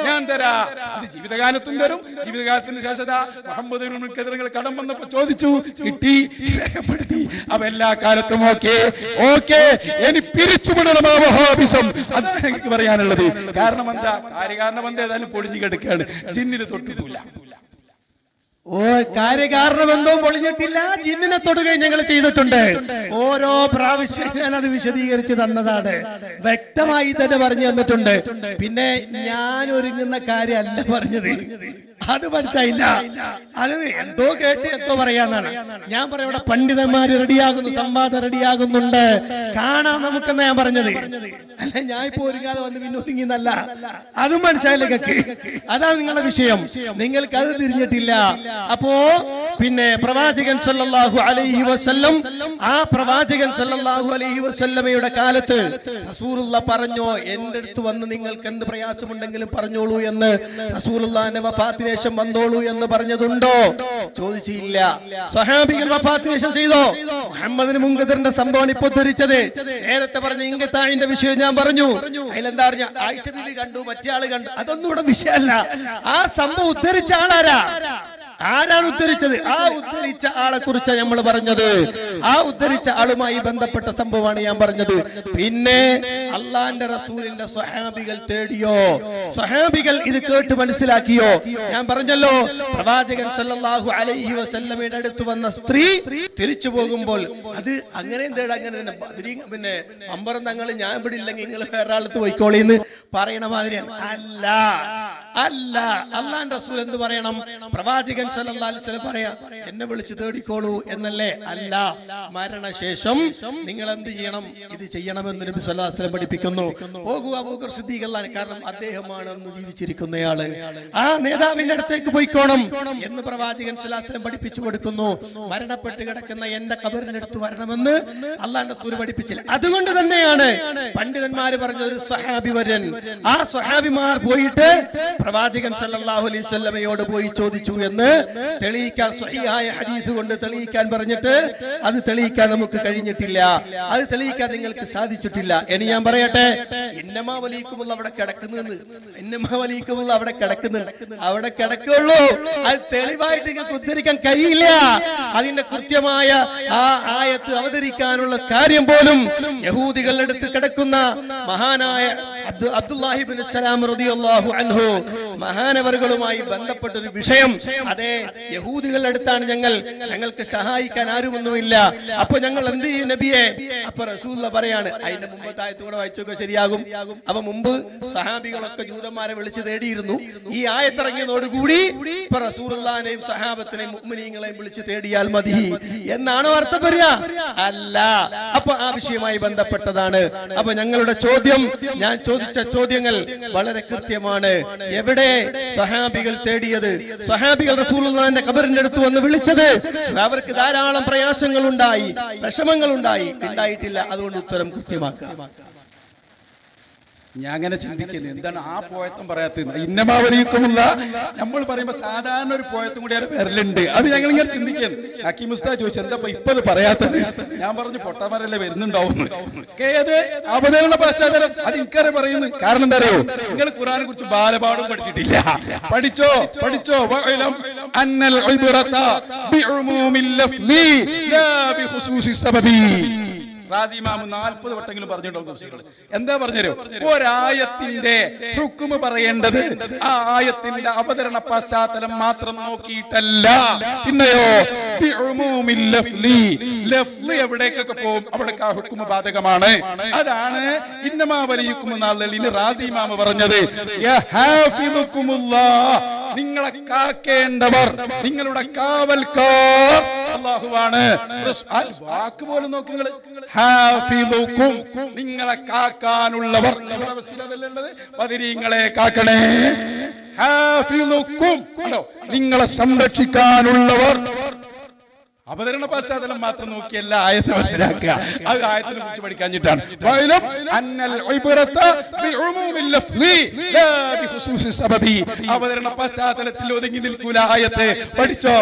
ഞാൻ തരാ. അത് ജീവിതകാലത്തും തരും. ജീവിതകാലത്തിന് ശേഷം മുഹമ്മദ് ഇബ്നുൽ മുൻകദിർ കടം വന്നപ്പോ ചോദിച്ചു, കിട്ടി, രേഖപ്പെടുത്തി. അവ എല്ലാ കാലത്തും ഓക്കെ ഇനി പിരിച്ചുവിടണം ആ വഹാബിസം. അതാണ് എനിക്ക് പറയാനുള്ളത്. കാരണം എന്താ? കാരണം എന്താ? ഏതായാലും പൊളിഞ്ഞു കിടക്കുകയാണ്. ജിന്നിന് തൊട്ടിട്ടില്ല. കാര്യകാരണം എന്തോ പൊളിഞ്ഞിട്ടില്ല. ജിന്നിനെ തൊടുകയും ഞങ്ങൾ ചെയ്തിട്ടുണ്ട്. ഓരോ പ്രാവശ്യം ഞാൻ അത് വിശദീകരിച്ച് തന്നതാണ്. വ്യക്തമായി തന്നെ പറഞ്ഞു തന്നിട്ടുണ്ട്. പിന്നെ ഞാൻ ഒരുങ്ങുന്ന കാര്യമല്ല പറഞ്ഞത്. അത് മനസ്സിലായില്ല. അത് എന്തോ കേട്ട് എന്തോ പറയാന്നാണ്. ഞാൻ പറയാം, ഇവിടെ പണ്ഡിതന്മാര് റെഡിയാകുന്നു, സംവാദം റെഡിയാകുന്നുണ്ട്, കാണാം നമുക്കെന്നാ ഞാൻ പറഞ്ഞത്. അല്ല, ഞാൻ ഇപ്പൊ ഒരുങ്ങാതെ വന്ന് പിന്നെ ഒരുങ്ങിന്നല്ല. അതും മനസ്സിലായില്ല നിങ്ങൾക്ക്. അതാണ് നിങ്ങളുടെ വിഷയം. നിങ്ങൾക്ക് അത് തിരിഞ്ഞിട്ടില്ല. അപ്പോ പിന്നെ പ്രവാചകൻ സല്ലല്ലാഹു അലൈഹി വസല്ലം, ആ പ്രവാചകൻ സല്ലല്ലാഹു അലൈഹി വസല്ലമയുടെ കാലത്ത് റസൂലുള്ളാഹി പറഞ്ഞോ, എന്റെ അടുത്ത് വന്ന് നിങ്ങൾക്ക് എന്ത് പ്രയാസമുണ്ടെങ്കിലും പറഞ്ഞോളൂ എന്ന്. റസൂലുള്ളാഹിന്റെ വഫാത്തിന് ശേഷം വന്നോളൂ എന്ന് പറഞ്ഞതുണ്ടോ? ചോദിച്ചില്ല. സ്വഹാബികൾ വഫാത്തിന് ശേഷം ചെയ്തോ? മുഹമ്മദ് മുൻകദിറിന്റെ സംഭവം ഇപ്പൊ ധരിച്ചത്. നേരത്തെ പറഞ്ഞ ഇൻഖിതാഇന്റെ വിഷയം ഞാൻ പറഞ്ഞു. അതിലെന്താ പറഞ്ഞ? ആയിഷ ബീവി കണ്ടു, മറ്റേ ആള് കണ്ടു. അതൊന്നും ഇവിടെ വിഷയമല്ല. ആ സംഭവം ഉദ്ധരിച്ച ആളാരാ? ആരാണ് ഉദ്ധരിച്ചത്? ആ ഉദ്ധരിച്ച ആളെ കുറിച്ചാണ് നമ്മൾ പറഞ്ഞത്. ആ ഉദ്ധരിച്ച ആളുമായി ബന്ധപ്പെട്ട സംഭവമാണ് ഞാൻ പറഞ്ഞത്. പിന്നെ അള്ളാന്റെ റസൂലിന്റെ സ്വഹാബികൾ തേടിയോ? സ്വഹാബികൾ ഇത് കേട്ട് മനസ്സിലാക്കിയോ? ഞാൻ പറഞ്ഞല്ലോ, പ്രവാചകൻ സല്ലല്ലാഹു അലൈഹി വസല്ലമയുടെ അടുത്ത് വന്ന സ്ത്രീ തിരിച്ചു പോകുമ്പോൾ അത് അങ്ങനെയും തേടാ, അങ്ങനെ തന്നെ പിന്നെ അമ്പറം തങ്ങൾ ഞാൻ ഇവിടെ ഇല്ലെങ്കിൽ നിങ്ങൾ വേറെ ആളത്ത് പോയിക്കോളിന്ന് പറയണ മാതിരിയാണ്. അല്ല അല്ല, അള്ളാന്റെ റസൂൽ എന്ത് പറയണം? പ്രവാചകൻ സല്ലല്ലാഹു അലൈഹി വസല്ലം പറയാ, എന്നെ വിളിച്ച് തേടിക്കോളൂ എന്നല്ലേ? അല്ല, മരണശേഷം നിങ്ങൾ എന്ത് ചെയ്യണം? ഇത് ചെയ്യണമെന്ന് നബി സല്ലല്ലാഹു അലൈഹി വസല്ലം പഠിപ്പിക്കുന്നു. പോകൂ അബൂബക്കർ സിദ്ദീഖ് അല്ലാഹ്, കാരണം അദ്ദേഹമാണ് അന്ന് ജീവിച്ചിരിക്കുന്നയാള്. ആ നേതാവിന്റെ അടുത്തേക്ക് പോയിക്കോണം എന്ന് പ്രവാചകൻ സല്ലല്ലാഹു അലൈഹി വസല്ലം പഠിപ്പിച്ചു കൊടുക്കുന്നു. മരണപ്പെട്ട് കിടക്കുന്ന എന്റെ ഖബറിന്റെ അടുത്ത് വരണമെന്ന് അള്ളാന്റെ റസൂൽ പഠിപ്പിച്ചില്ല. അതുകൊണ്ട് തന്നെയാണ് പണ്ഡിതന്മാര് പറഞ്ഞ ഒരു സ്വഹാബി വരൻ, ആ സ്വഹാബിമാർ പോയിട്ട് പ്രവാചകൻ സല്ലല്ലാഹു അലൈഹി വസല്ലമയോട് പോയി ചോദിച്ചു എന്ന് തെളിയിക്കാൻ, സ്വഹീഹായ ഹദീസ് കൊണ്ട് തെളിയിക്കാൻ പറഞ്ഞിട്ട് അത് തെളിയിക്കാൻ നമുക്ക് കഴിഞ്ഞിട്ടില്ല. അത് തെളിയിക്കാൻ നിങ്ങൾക്ക് സാധിച്ചിട്ടില്ല. ഇനി ഞാൻ പറയട്ടെ, ഇന്നമാ വലിക്കുമുള്ള അവിടെ കിടക്കുന്നെന്ന്, ഇന്നമാ വലിക്കുമുള്ള അവിടെ കിടക്കുന്നുണ്ട്, അവിടെ കിടക്കുള്ളൂ. അത് തെളിവായിട്ട് നിങ്ങൾക്ക് ഉദ്ധരിക്കാൻ കഴിയില്ല. അതിന്റെ കൃത്യമായ ആ ആയത്ത് അവതരിക്കാനുള്ള കാര്യം പോലും യഹൂദികളുടെ അടുത്ത് കിടക്കുന്ന മഹാനായ അബ്ദുല്ലാഹി ഇബ്നു സലാം റളിയല്ലാഹു അൻഹു മഹാനവറുകളുമായി ബന്ധപ്പെട്ട ഒരു വിഷയം. അതെ, യഹൂദികളുടെ അടുത്താണ് ഞങ്ങൾക്ക് സഹായിക്കാൻ ആരുമൊന്നുമില്ല, അപ്പൊ ഞങ്ങൾ എന്ത് ചെയ്യും നബിയെ? അപ്പൊ റസൂലുള്ള പറയാണ്, അതിന്റെ മുമ്പത്തെ ആയത്തുകൂടെ വായിച്ചൊക്കെ ശരിയാകും. അപ്പൊ മുമ്പ് സഹാബികളൊക്കെ ജൂതന്മാരെ വിളിച്ചു തേടിയിരുന്നു. ഈ ആയത്തിറങ്ങിയതോടുകൂടി ഇപ്പൊ റസൂലുള്ളാഹിനെയും സഹാബത്തിനെയും മുഅ്മിനീങ്ങളെയും വിളിച്ചു തേടിയാൽ മതി എന്നാണോ അർത്ഥം വരിക? അല്ല. അപ്പൊ ആ വിഷയവുമായി ബന്ധപ്പെട്ടതാണ്. അപ്പൊ ഞങ്ങളുടെ ചോദ്യം, ഞാൻ ചോദിച്ച ചോദ്യങ്ങൾ വളരെ കൃത്യമാണ്. എവിടെ സ്വഹാബികൾ തേടിയത്? സ്വഹാബികൾ റസൂലുള്ളാഹിന്റെ ഖബറിന്റെ അടുത്ത് വന്ന് വിളിച്ചത് അവർക്ക് ധാരാളം പ്രയാസങ്ങൾ ഉണ്ടായി, വിഷമങ്ങൾ ഉണ്ടായിട്ടില്ല. അതുകൊണ്ട് ഉത്തരം കൃത്യമാക്കുക. ഞാൻ അങ്ങനെ ചിന്തിക്കുന്നത് എന്താണ് ആ പോയത്തും പറയാത്തത്? ഇന്നമാവലിക്കുമുള്ള നമ്മൾ പറയുമ്പോ സാധാരണ ഒരു പോയത്തും കൂടി അവിടെ വരലുണ്ട്. അത് ഞങ്ങൾ ഇങ്ങനെ ചിന്തിക്കുന്നത്. ഹക്കീം ഉസ്താദ് ചോദിച്ചു, എന്താ ഇപ്പൊ ഇത് പറയാത്തത്? ഞാൻ പറഞ്ഞു, പൊട്ടന്മാരല്ലേ വരുന്നുണ്ടാവും. ഏത് അവതരണ പശ്ചാത്തലം അത് എനിക്കറിയ പറയുന്നു. കാരണം എന്താ അറിയോ? നിങ്ങൾ ഖുർആനെ കുറിച്ച് ബാലപാഠം പഠിച്ചിട്ടില്ല. പഠിച്ചോ അന്നൽ ഇബ്റത ബിഉമൂമിൽ ലഫ്ളി ലാ ബിഖുസൂസി സബബി. റാസി ഇമാം 40 വട്ടെങ്കിലും പറഞ്ഞിട്ടുണ്ടാവും തഫ്സീറുകൾ. എന്താ പറഞ്ഞുതരോ? ഒരായത്തിന്റെ ഹുക്മ് പറയേണ്ടത് ആ ആയത്തിന്റെ അവതരണ പശ്ചാത്തലം മാത്രം നോക്കിയിട്ടല്ല, പിന്നെയോ ബിഉമൂമിൽ ലഫ്ളി, ലഫ്ളി എവിടേക്കൊക്കെ പോകും അവിടേക്ക് ആ ഹുക്മ് ബാധകമാണ്. അതാണ് ഇന്നമാ വലിയക്കും നാളിൽ റാസി ഇമാം പറഞ്ഞത്. യാ ഹാഫിദുകുമുല്ലാഹ്, നിങ്ങളെ കാക്കേണ്ടവർ, നിങ്ങളുടെ കാവൽക്കാർ അല്ലാഹുവാണ്. വാക്ക് പോലും നോക്കുക, ഹാഫിദുക്കും, നിങ്ങളെ കാക്കാനുള്ളവർ. ബദരീങ്ങളെ കാക്കണേ. ഹാഫിദുക്കും, നിങ്ങളെ സംരക്ഷിക്കാനുള്ളവർ. അവതരണ പശ്ചാത്തലം മാത്രം നോക്കിയല്ല ആയത്ത് മനസ്സിലാക്കുക. അത് ആയത്തിനെ കുറിച്ച് പഠിക്കാഞ്ഞിട്ടാണ്. അവതരണ പശ്ചാത്തലത്തിൽ ഒതുങ്ങി നിൽക്കൂല ആയത്ത്. പഠിച്ചോ?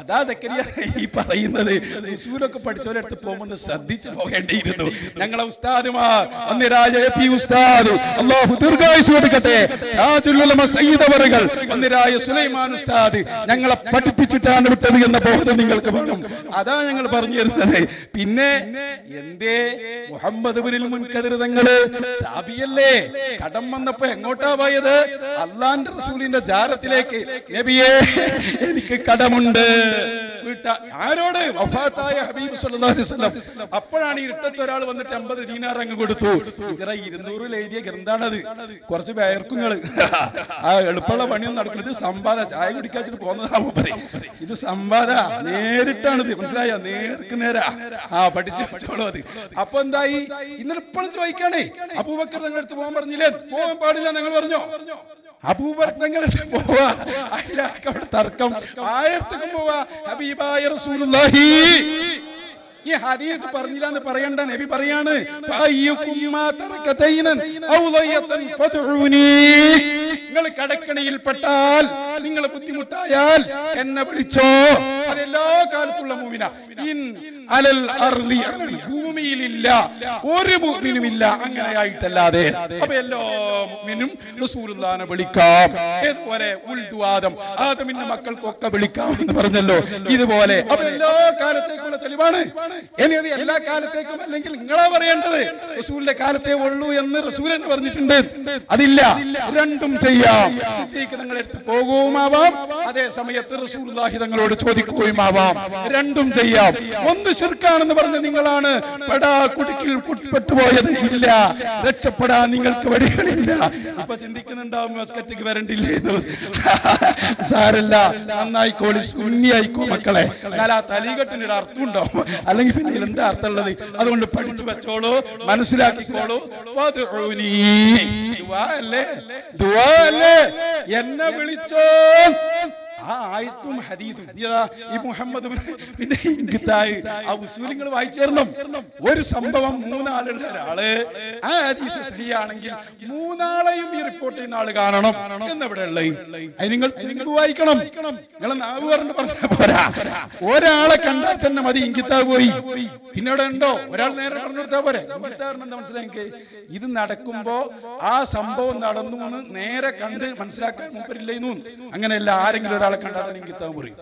അതാ സക്കരിയ ഈ പറയുന്നത്. റസൂലൊക്കെ പഠിച്ചവരെടുത്ത് പോകുമ്പോൾ ശ്രദ്ധിച്ചു പോകേണ്ടിയിരുന്നു. ഞങ്ങളെ ഉസ്താദുമാർ, അന്നിരാജ പി ഉസ്താദ്, അല്ലാഹു ദീർഘായുസ്സ് കൊടുക്കട്ടെ, താജുൽ ഉലമ സയ്യിദ് അവറുകൾ, അന്നിരായ സുലൈമാൻ ഉസ്താദ് ഞങ്ങളെ പഠിപ്പിച്ചിട്ടാണ് വിട്ടത് എന്ന ബോധം നിങ്ങൾക്ക് വേണം. അതാ ഞങ്ങൾ പറഞ്ഞു തരുന്നത്. പിന്നെ എന്തേ മുഹമ്മദ് ഇബ്നുൽ മുൻകദിർ തങ്ങള് താബിയല്ലേ, കടം വന്നപ്പോ എങ്ങോട്ടാ പോയത്? അള്ളാന്റെ റസൂലിന്റെ ജാറത്തിലേക്ക്. നബിയേ, എനിക്ക് കടമുണ്ട്. ആരോട്? വഫാത്തായ ഹബീബ് സല്ലല്ലാഹു അലൈഹി വസല്ലം. അപ്പോഴാണ് ഇരുട്ടത്ത് ഒരാൾ വന്നിട്ട് 50 ദീനാർ അങ്ങ് കൊടുത്തു. 200 എഴുതിയ ഗ്രന്ഥാണത്. കുറച്ച് വേർക്കുങ്ങള് ആ എളുപ്പമുള്ള പണിയൊന്നും നടക്കുന്നത്. സമ്പാദ ചായ കുടിക്കാച്ചിട്ട് പോകുന്നതാകുമ്പോ പറയും, ഇത് സമ്പാദ നേരിട്ടാണിത്. മനസ്സിലായോ? നേർക്ക് നേരാ. ആ പഠിച്ചു വെച്ചോളൂ അത്. അപ്പൊ എന്തായി? ഇന്നലെ ഇപ്പോഴും ചോദിക്കാണേ, അബൂബക്കർ തങ്ങളുടെ അടുത്ത് പോകാൻ പറഞ്ഞില്ലേ? പോകാൻ പാടില്ല നിങ്ങൾ പറഞ്ഞോ? അബൂബക്കർ തങ്ങളുടെ അടുത്ത് പോവാ, അവിടെ തർക്കം. ആയിരത്തേക്കും പോവാ. ഹബീബായ റസൂലുള്ളാഹി ഈ ഹദീസ് പറഞ്ഞില്ലാന്ന് പറയണ്ട. നബി പറയാണ്, നിങ്ങൾ കടക്കണിയിൽ പെട്ടാൽ, നിങ്ങൾ ബുദ്ധിമുട്ടായാൽ എന്നെ വിളിച്ചോ. അത് എല്ലാ കാലത്തുള്ള മുഅ്മിന. ഇൻ അലൽ അർളി, ഭൂമിയിലില്ല ഒരു മുഅ്മിനും ഇല്ല അങ്ങനെയായിട്ടല്ലാതെ. അപ്പൊ എല്ലാ മുഅ്മിനും റസൂലുള്ളാഹിനെ വിളിക്കാം. ഇതുപോലെ ഉൽദു ആദം, ആദമിന്റെ മക്കൾക്കൊക്കെ വിളിക്കാം എന്ന് പറഞ്ഞല്ലോ. ഇതുപോലെ അപ്പൊ എല്ലാ കാലത്തേക്കുള്ള തെളിവാണ്. ഇനി അത് എല്ലാ കാലത്തേക്കും അല്ലെങ്കിൽ നിങ്ങളാ പറയേണ്ടത് റസൂലിന്റെ കാലത്തേ ഉള്ളൂ എന്ന് റസൂൽ എന്ന് പറഞ്ഞിട്ടുണ്ട്. അതില്ല, രണ്ടും ചെയ്യാം. സിദ്ദീഖ് തങ്ങളെ അടുത്ത് പോകുമാവാം, അതേ സമയത്ത് റസൂലുള്ളാഹി തങ്ങളോട് ചോദിക്കുകയുമാവാം. രണ്ടും ചെയ്യാം. ഒന്ന് ശിർക്കാണെന്ന് പറഞ്ഞ് നിങ്ങളാണ് കുടുക്കിൽ പെട്ടുപോയത്. ഇല്ല, രക്ഷപ്പെടാൻ നിങ്ങൾക്ക് വഴികളില്ല. ഇപ്പൊ ചിന്തിക്കുന്നുണ്ടാവും മസ്കറ്റിക്ക് വരണ്ടില്ലേ എന്ന്. സാരല്ല, നന്നായിക്കോളി, സുന്നിയായിക്കോ മക്കളെ. എന്നാൽ ആ തലീകെട്ടിന് ഒരു അർത്ഥം ഉണ്ടാവും, അല്ലെങ്കിൽ പിന്നെ എന്താ അർത്ഥം ഉള്ളത്? അതുകൊണ്ട് പഠിച്ചു വെച്ചോളൂ, മനസ്സിലാക്കിക്കോളൂ. ദുആ അല്ലേ, എന്നെ വിളിച്ചോ. ആ ആയത്തും ഹദീസും ഈ മുഹമ്മദ് പിന്നെ ആ ഉസൂലിങ്ങൾ വായിച്ചേരണം. ഒരു സംഭവം മൂന്നാളുടെ ഒരാള് ആ ഹദീസ് സഹിയാണെങ്കിൽ മൂന്നാളെയും ഈ റിപ്പോർട്ട് ചെയ്യുന്ന ആള് കാണണം എന്നെവിടെ ഉള്ളത്? നിങ്ങൾ വായിക്കണം. നിങ്ങൾ നാവ് പറഞ്ഞാൽ പോരാ. ഒരാളെ കണ്ടാൽ തന്നെ മതി. ഇങ്കിത്താവ് പോയി, പിന്നെ അവിടെ ഉണ്ടോ ഒരാൾ നേരെ പറഞ്ഞു കൊടുത്താൽ പോരെ. ഇങ്കിത്താറിന് എന്താ മനസ്സിലാക്കി? ഇത് നടക്കുമ്പോ ആ സംഭവം നടന്നു എന്ന് നേരെ കണ്ട് മനസ്സിലാക്കാൻ മുമ്പില്ലേന്നു. അങ്ങനെയല്ല, ആരെങ്കിലും ഒരാളെ കണ്ടാൽ ഇങ്കിത്താവ് പറയും.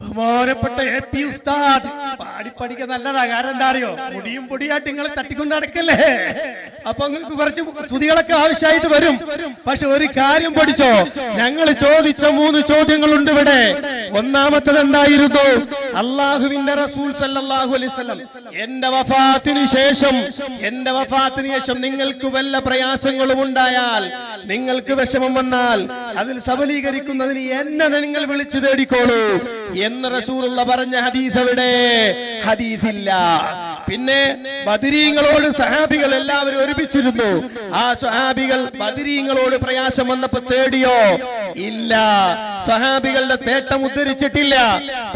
ബഹുമാനപ്പെട്ട AP ഉസ്താദ് പഠിക്കാൻ നല്ലതാ. കാരണം എന്താ അറിയോ, മുടിയും പൊടിയായിട്ട് നിങ്ങളെ തട്ടിക്കൊണ്ട് നടക്കല്ലേ. അപ്പൊ നിങ്ങൾക്ക് കുറച്ച് സ്തുതികളൊക്കെ ആവശ്യമായിട്ട് വരും. പക്ഷെ ഒരു കാര്യം പഠിച്ചോ, ഞങ്ങൾ ചോദിച്ച 3 ചോദ്യങ്ങളുണ്ട് ഇവിടെ. ഒന്നാമത്തത് എന്തായിരുന്നു? അള്ളാഹുവിന്റെ റസൂൽ സല്ലല്ലാഹു അലൈഹി വസല്ലം എന്റെ വഫാത്തിന് ശേഷം നിങ്ങൾക്ക് വല്ല പ്രയാസങ്ങളും ഉണ്ടായാൽ, നിങ്ങൾക്ക് വിഷമം വന്നാൽ അതിൽ സബലീകരിക്കുന്നതിന് എന്നെ നിങ്ങൾ വിളിച്ചു തേടിക്കോളൂ എന്ന് റസൂലുള്ള പറഞ്ഞ ഹദീസ് എവിടെ? ഹദീസില്ല. പിന്നെ ബദരീങ്ങളോട് സഹാബികൾ എല്ലാവരും ഒരുമിച്ചിരുന്നു. ആ സഹാബികൾ ബദരീങ്ങളോട് പ്രയാസം വന്നപ്പോ തേടിയോ? ഇല്ല. സഹാബികളുടെ തേട്ടം ഉദ്ധരിച്ചിട്ടില്ല.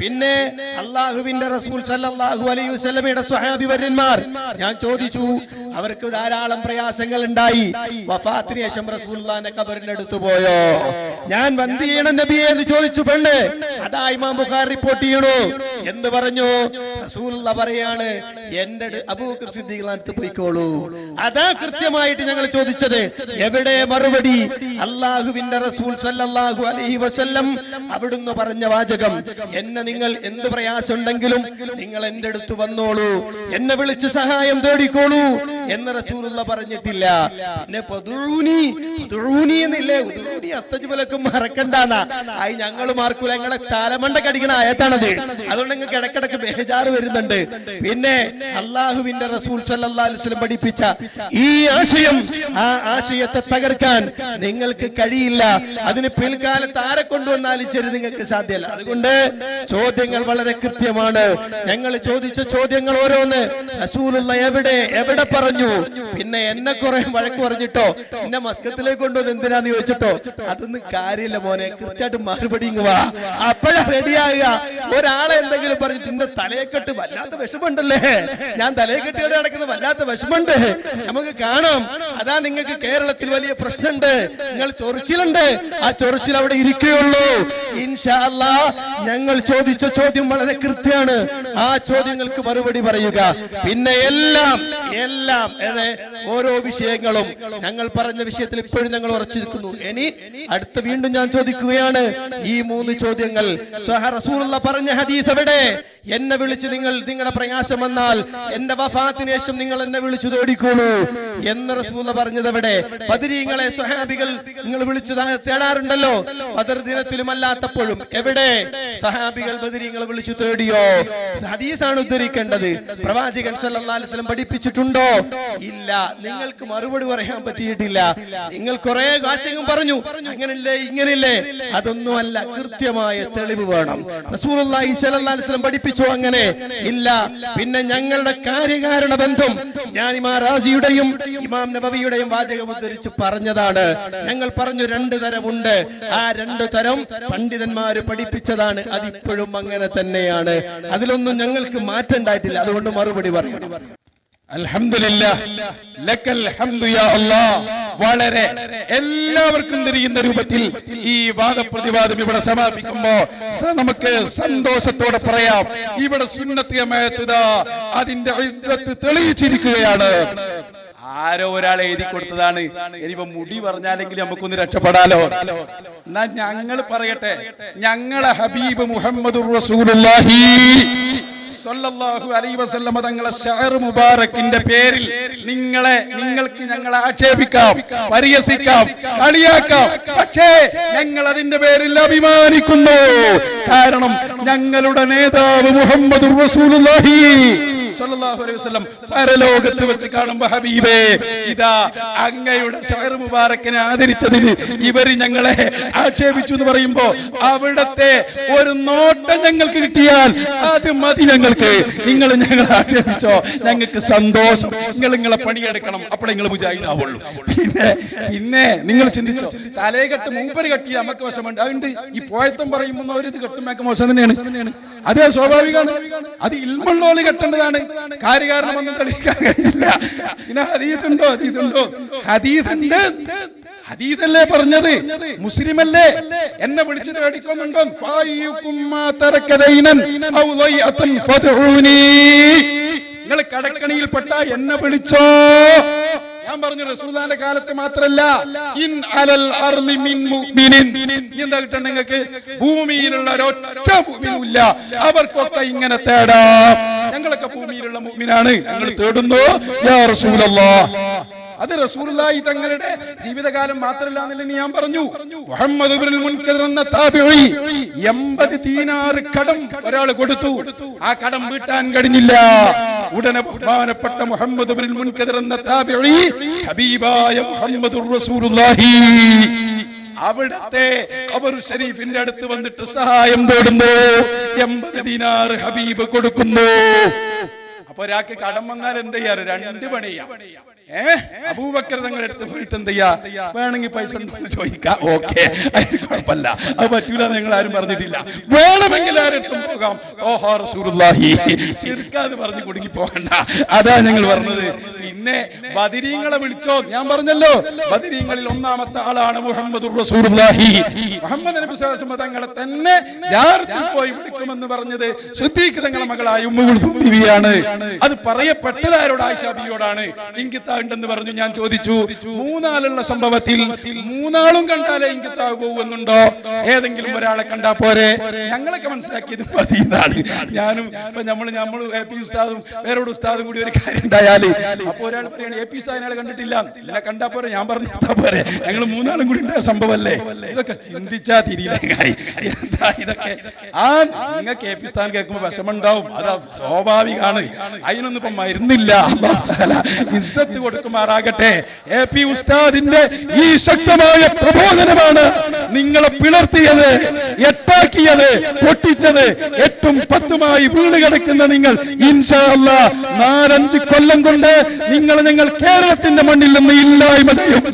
പിന്നെ അള്ളാഹുവിന്റെ റസൂൽ സല്ലല്ലാഹു അലൈഹി വസല്ലമയുടെ സ്വഹാബി വര്യന്മാർ, ഞാൻ ചോദിച്ചു, അവർക്ക് ധാരാളം പ്രയാസങ്ങൾ ഉണ്ടായി. വഫാത്തിന് ശേഷം റസൂലുള്ളാഹിന്റെ ഖബറിന്റെ അടുത്ത് പോയോ? ഞാൻ വന്ത് ചെയ്യണം നബിയെ എന്ന് ചോദിച്ചു. പെണ്ണ് അതാ ഇമാം ബുഖാരി റിപ്പോർട്ട് ചെയ്യണു എന്ന് പറഞ്ഞു. റസൂലുള്ളാഹി പറയാണ്, എന്റെ അബൂബക്കർ സിദ്ദീഖിന്റെ അടുത്ത് പോയിക്കോളൂ. അതാ കൃത്യമായിട്ട് ഞങ്ങൾ ചോദിച്ചത്. എവിടെ മറുപടി? അള്ളാഹുവിന്റെ റസൂൽ സല്ലല്ലാഹു അലൈഹി വസല്ലം അവിടുന്ന് പറഞ്ഞ വാചകം, എന്നെ നിങ്ങൾ എന്ത് പ്രയാസം ഉണ്ടെങ്കിലും നിങ്ങൾ എന്റെ അടുത്ത് വന്നോളൂ, എന്നെ വിളിച്ച് സഹായം തേടിക്കോളൂ എന്ന് റസൂലുള്ളാഹി പറഞ്ഞിട്ടില്ല. പിന്നെ ഫദുഊനി എന്നില്ലേ, അസ്തജ്ബലക്കും മറക്കണ്ടാന്നാ. ആയി ഞങ്ങൾ മാർക്കൂല, ഞങ്ങളെ തലമണ്ട കടിക്കണ ആയത്താണത്. അതുകൊണ്ട് നിങ്ങൾക്ക് ഇടക്കിടക്ക് ബേജാറ് വരുന്നുണ്ട്. പിന്നെ അള്ളാഹുവിന്റെ റസൂൽ സല്ലല്ലാഹു അലൈഹി വസല്ലം പഠിപ്പിച്ച ഈ ആശയം, ആ ആശയത്തെ തകർക്കാൻ നിങ്ങൾക്ക് കഴിയില്ല. അതിന് പിൽക്കാലത്ത് ആരെ കൊണ്ടുവന്നാലും ശരി നിങ്ങൾക്ക് സാധ്യമല്ല. അതുകൊണ്ട് ചോദ്യങ്ങൾ വളരെ കൃത്യമാണ്. ഞങ്ങൾ ചോദിച്ച ചോദ്യങ്ങൾ ഓരോന്ന് റസൂലുള്ളാഹി എവിടെ പറഞ്ഞു. പിന്നെ എന്നെ കുറെ വഴക്ക് പറഞ്ഞിട്ടോ, എന്നെ മസ്കത്തിലേക്ക് കൊണ്ടുവന്ന് എന്തിനാന്ന് ചോദിച്ചിട്ടോ, അതൊന്നും കാര്യമില്ല മോനെ, കൃത്യമായിട്ട് മറുപടി വാ, അപ്പോഴാ റെഡിയാകുക. ഒരാളെ എന്തെങ്കിലും പറഞ്ഞിട്ട് എന്റെ തലയെക്കെട്ട് വല്ലാത്ത വിഷമുണ്ടല്ലേ, ഞാൻ തലയെക്കെട്ടിയോടെ നടക്കുന്ന വല്ലാത്ത വിഷമുണ്ട്, നമുക്ക് കാണാം. അതാ നിങ്ങൾക്ക് കേരളത്തിൽ വലിയ പ്രശ്നമുണ്ട്, നിങ്ങൾ ചൊറിച്ചിലുണ്ട്, ആ ചൊറിച്ചിൽ അവിടെ ഇരിക്കുകയുള്ളൂ. ഇൻഷാ അല്ലാഹ് ഞങ്ങൾ ചോദിച്ച ചോദ്യം വളരെ കൃത്യമാണ്. ആ ചോദ്യങ്ങൾക്ക് മറുപടി പറയുക. പിന്നെ എല്ലാം ഓരോ വിഷയങ്ങളും ഞങ്ങൾ പറഞ്ഞ വിഷയത്തിൽ ഇപ്പോഴും ഞങ്ങൾ ഉറച്ചു നിൽക്കുന്നു. ഇനി അടുത്ത വീണ്ടും ഞാൻ ചോദിക്കുകയാണ് ഈ 3 ചോദ്യങ്ങൾ. റസൂലുള്ളാഹി പറഞ്ഞ ഹദീസ് എവിടെ? എന്നെ വിളിച്ച് നിങ്ങളുടെ പ്രയാസം വന്നാൽ എന്റെ വഫാത്തിന് ശേഷം നിങ്ങൾ എന്നെ വിളിച്ചു തേടിക്കോളൂ എന്ന് റസൂലുള്ളാഹി പറഞ്ഞത് എവിടെ? ബദരീങ്ങളെ സ്വഹാബികൾ നിങ്ങൾ വിളിച്ചു തേടാറുണ്ടല്ലോ, ബദർ ദിനത്തിലും അല്ലാത്തപ്പോഴും. എവിടെ? സഹാബികൾ ബദരീങ്ങളെ വിളിച്ചു തേടിയോ? ഹദീസാണ് ഉദ്ധരിക്കേണ്ടത്. പ്രവാചകൻ സല്ലല്ലാഹു അലൈഹി വസല്ലം പഠിപ്പിച്ചിട്ടുണ്ടോ? ഇല്ല. നിങ്ങൾക്ക് മറുപടി പറയാൻ പറ്റിയിട്ടില്ല. നിങ്ങൾ കുറെ ആശയം പറഞ്ഞു, അങ്ങനെയല്ലേ ഇങ്ങനെയല്ലേ. അതൊന്നുമല്ല, കൃത്യമായ തെളിവ് വേണം. റസൂലുള്ളാഹി സ്വല്ലല്ലാഹു അലൈഹി വസല്ലം പഠിപ്പിച്ചോ? അങ്ങനെ ഇല്ല. പിന്നെ ഞങ്ങളുടെ കാര്യകാരണ ബന്ധം ഞാൻ ഇമാം റാസിയുടെയും ഇമാം നബവിയുടെയും വാചകം ഉദ്ധരിച്ച് പറഞ്ഞതാണ്. ഞങ്ങൾ പറഞ്ഞു 2 തരമുണ്ട്. ആ 2 തരം പണ്ഡിതന്മാര് പഠിപ്പിച്ചതാണ്. അതിപ്പോഴും അങ്ങനെ തന്നെയാണ്. അതിലൊന്നും ഞങ്ങൾക്ക് മാറ്റം ഉണ്ടായിട്ടില്ല. അതുകൊണ്ട് മറുപടി പറയണം. അൽഹംദുലില്ലാഹ് ലക്കൽ ഹംദു യാ അല്ലാഹ്. വളരെ എല്ലാവർക്കും തിരിയുന്ന രൂപത്തിൽ ഈ വാദപ്രതിവാദം ഇവിടെ സമാപിക്കുമ്പോ നമുക്ക് സന്തോഷത്തോടെ പറയാം, ഇവിടെ സുന്നത്ത് ജമാഅത്ത് അതിന്റെ ഇസ്സത്ത് തെളിയിച്ചിരിക്കുകയാണ്. ആരോ ഒരാൾ എഴുതി കൊടുത്തതാണ്. ഇനിയിപ്പോ മുടി പറഞ്ഞാലെങ്കിലും നമുക്കൊന്ന് രക്ഷപ്പെടാലോ. എന്നാ ഞങ്ങൾ പറയട്ടെ, ഞങ്ങളെ ഹബീബ് മുഹമ്മദുർ റസൂലുള്ളാഹി സ്വല്ലല്ലാഹു അലൈഹി വസല്ലമ തങ്ങളെ ശഅർ മുബാറക്കിന്റെ പേരിൽ നിങ്ങൾക്ക് ഞങ്ങളെ ആക്ഷേപിക്കാം, പരിഹസിക്കാം, കളിയാക്കാം. പക്ഷേ ഞങ്ങൾ അതിന്റെ പേരിൽ അഭിമാനിക്കുന്നു. കാരണം ഞങ്ങളുടെ നേതാവ് മുഹമ്മദുർ റസൂലുള്ളാഹി സ്വല്ലല്ലാഹു അലൈഹി വസല്ലം പരലോകത്ത് വെച്ച് കാണുമ്പോ ഹബീബേ, ഇതാ അങ്ങയുടെ ശഅർ മുബാറക്കിനെ ആദരിച്ചതിന് ഇവര് ഞങ്ങളെ ആക്ഷേപിച്ചു എന്ന് പറയുമ്പോ അവിടത്തെ ഒരു നോട്ടം ഞങ്ങൾക്ക് കിട്ടിയാൽ അത് മതി ഞങ്ങൾക്ക്. നിങ്ങൾ ഞങ്ങളെ ആക്ഷേപിച്ചോ, ഞങ്ങൾക്ക് സന്തോഷം. നിങ്ങളെ പണിയെടുക്കണം, അപ്പോൾ നിങ്ങൾ മുജാഹിദാവുള്ളൂ. പിന്നെ നിങ്ങൾ ചിന്തിച്ചോ, തലയെക്കെട്ട് മൂപ്പര് കെട്ടി നമുക്ക് വശമുണ്ട്. അതുകൊണ്ട് ഈ പോയത്തം പറയുമ്പോൾ ഒരു ഇത് കെട്ടുമ്പോൾ മോശം തന്നെയാണ്. അത് സ്വാഭാവികമാണ്. അത് ഇൽമുള്ളോല് കെട്ടേണ്ടതാണ്. കാര്യകാരണമൊന്നും തെളിയിക്കാൻ കഴിയില്ല. പിന്നെ ഹദീസുണ്ടോ? ഹദീസുണ്ട്. ഹദീസല്ലേ പറഞ്ഞത്, മുസ്ലിമല്ലേ എന്നെ വിളിച്ചിട്ട് അടിക്കുന്നുണ്ടോ? നിങ്ങൾ കടക്കണിയിൽപ്പെട്ട എന്നെ വിളിച്ചോ. ഞാൻ പറഞ്ഞു റസൂലുള്ളാഹിന്റെ കാലത്ത് മാത്രല്ല, ഇൻ അലൽ അർളി മിൻ മുഅ്മിനിൻ. എന്താ കിട്ടണം നിങ്ങൾക്ക്? ഭൂമിയിലുള്ള ഒരൊറ്റ മുഅ്മിനുമില്ല, അവർക്കൊക്കെ ഇങ്ങനെ തേടാം. ഞങ്ങളൊക്കെ ഭൂമിയിലുള്ള മുഅ്മിനാണ്, ഞങ്ങൾ തേടുന്നു യാ റസൂലല്ലാഹ്. അത് റസൂലുള്ളാഹി തങ്ങളുടെ ജീവിതകാലം മാത്രമല്ല എന്നല്ലേ ഞാൻ പറഞ്ഞു. മുഹമ്മദ് ഇബ്നുൽ മുൻകദിർ എന്ന താബിഈ 80 ദീനാർ കടം ഒരാൾ കൊടുത്തു. ആ കടം വീട്ടാൻ കഴിഞ്ഞില്ല. ഉടനെ ബഹുമാനപ്പെട്ട മുഹമ്മദ് ഇബ്നുൽ മുൻകദിർ എന്ന താബിഈ ഹബീബായ മുഹമ്മദുർ റസൂലുള്ളാഹി അവിടത്തെ ഖബർ ഷരീഫിന്റെ അടുത്ത് വന്നിട്ട് സഹായം തേടുന്നു. 80 ദീനാർ ഹബീബ് കൊടുക്കുന്നു. അപ്പൊ ഒരാൾക്ക് കടം വന്നാൽ എന്ത് ചെയ്യാറ്? 2 പണിയാ. അബൂബക്കർ തങ്ങളുടെ അടുത്ത് പോയിട്ട് എന്ത് ചെയ്യാ? വേണമെങ്കിൽ പൈസ ഉണ്ടെന്ന് ചോദിക്കാം, ഓക്കെ, കുഴപ്പമില്ല. അത് പറ്റൂല, നിങ്ങൾ ആരും പറഞ്ഞിട്ടില്ല. വേണമെങ്കിൽ ആരെടുത്തും പോകാം. ഓഹോ റസൂലുള്ളാഹി ശിർക്കാന്ന് പറഞ്ഞ് കുടുങ്ങി പോകണ്ട. അതാ ഞങ്ങൾ പറഞ്ഞത്. പിന്നെ ബദരീങ്ങളെ വിളിച്ചോ? ഞാൻ പറഞ്ഞല്ലോ, ബദരീങ്ങളിൽ ഒന്നാമത്തെ ആളാണ് മുഹമ്മദുർ റസൂലുള്ളാഹി. മുഹമ്മദ് നബി സ്വല്ലല്ലാഹു അലൈഹി വസല്ലം തങ്ങളെ തന്നെ ജാറത്തിൽ പോയി വിളിക്കുമെന്ന് പറഞ്ഞത് സിദ്ദീഖ് തങ്ങളുടെ മകളായ ഉമ്മു കുൽസൂം ബിവിയാണ്. അത് പറയപ്പെട്ടത് ആരോട്? ആയിഷ ബിവിയോടാണ്. ഇങ്കിത്താണ്ടെന്ന് പറഞ്ഞു. ഞാൻ ചോദിച്ചു, 3 ആളുള്ള സംഭവത്തിൽ 3 ആളും കണ്ടാലേ ഇങ്കിത്താവ് പോകുന്നുണ്ടോ? ഏതെങ്കിലും ഒരാളെ കണ്ടാ പോരെ? ഞങ്ങളൊക്കെ മനസ്സിലാക്കിയത് മതി എന്നാണ്. ഞാനും നമ്മൾ എ പി ഉസ്താദും വേറൊരു ഉസ്താദും കൂടി ഒരു കാര്യം ഉണ്ടായാല് അപ്പൊ ഒരാൾ പറയാണ് എ പി ഉസ്താദിനെ കണ്ടിട്ടില്ല, ഇല്ല കണ്ടാ പോരെ. ഞാൻ പറഞ്ഞു പോരെ, ഞങ്ങൾ 3 ആളും കൂടി ഉണ്ടായ സംഭവല്ലേ. ഇതൊക്കെ ചിന്തിച്ചാ തിരിയില്ല. എന്താ ഇതൊക്കെ? നിങ്ങൾക്ക് എ പി ഉസ്താദ് കേൾക്കുമ്പോ വിഷമുണ്ടാവും, അത് സ്വാഭാവികമാണ്. അതിനൊന്നും ഇപ്പൊ മരുന്നില്ല. അല്ലാഹു തആല ഇസ്സത്ത് കൊടുക്കുമാറാകട്ടെ. എ പി ഉസ്താദിന്റെ ഈ ശക്തമായ പ്രബോധനമാണ് നിങ്ങളെ പിളർത്തിയത്, എട്ടാക്കിയത്, പൊട്ടിച്ചത്. 8ഉം 10ഉമായി വീണ് കിടക്കുന്ന നിങ്ങൾ ഇൻഷാ അല്ലാഹ് 4-5 കൊല്ലം കൊണ്ട് ഞങ്ങൾ കേരളത്തിന്റെ മണ്ണിൽ നിന്ന് ഇല്ലായ്മ ചെയ്യും.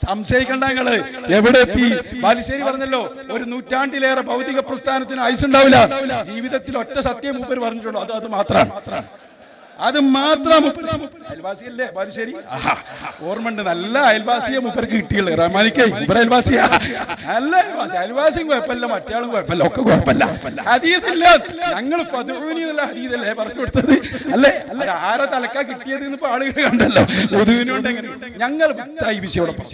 സംശയിക്കണ്ട. ഞങ്ങള് എവിടെ എത്തി? ബാലുശ്ശേരി പറഞ്ഞല്ലോ, 1 നൂറ്റാണ്ടിലേറെ ഭൗതിക പ്രസ്ഥാനത്തിന് ആയുസുണ്ടാവില്ല. ജീവിതത്തിൽ ഒറ്റ സത്യം മൂപ്പര് പറഞ്ഞിട്ടുണ്ടോ? അത് മാത്രമാണ്. അത് മാത്രം. അയൽവാസിയല്ലേ ബാലുശ്ശേരി? ഓർമ്മണ്ട്, നല്ല അയൽവാസിയെ മൂപ്പർക്ക് കിട്ടിയുള്ളു. റഹ്മാനിക്കേ മൂപ്പർ അയൽവാസിയാ, നല്ല അയൽവാസി. അയൽവാസിയും കുഴപ്പമില്ല, മറ്റയാളും കുഴപ്പമില്ല, ഒക്കെ കുഴപ്പമില്ല. ഹദീസില്ല, ഞങ്ങൾ ഫദ്ഉനി എന്നുള്ള ഹദീസല്ലേ പറഞ്ഞു കൊടുത്തത്, അല്ലേ? അല്ല, ആരെ തലക്കാ കിട്ടിയത് ഇപ്പൊ ആളുകൾ കണ്ടല്ലോ. ഉദുവിനുണ്ട്. എങ്ങനെ ഞങ്ങൾ ഈ വിഷയോടൊപ്പം.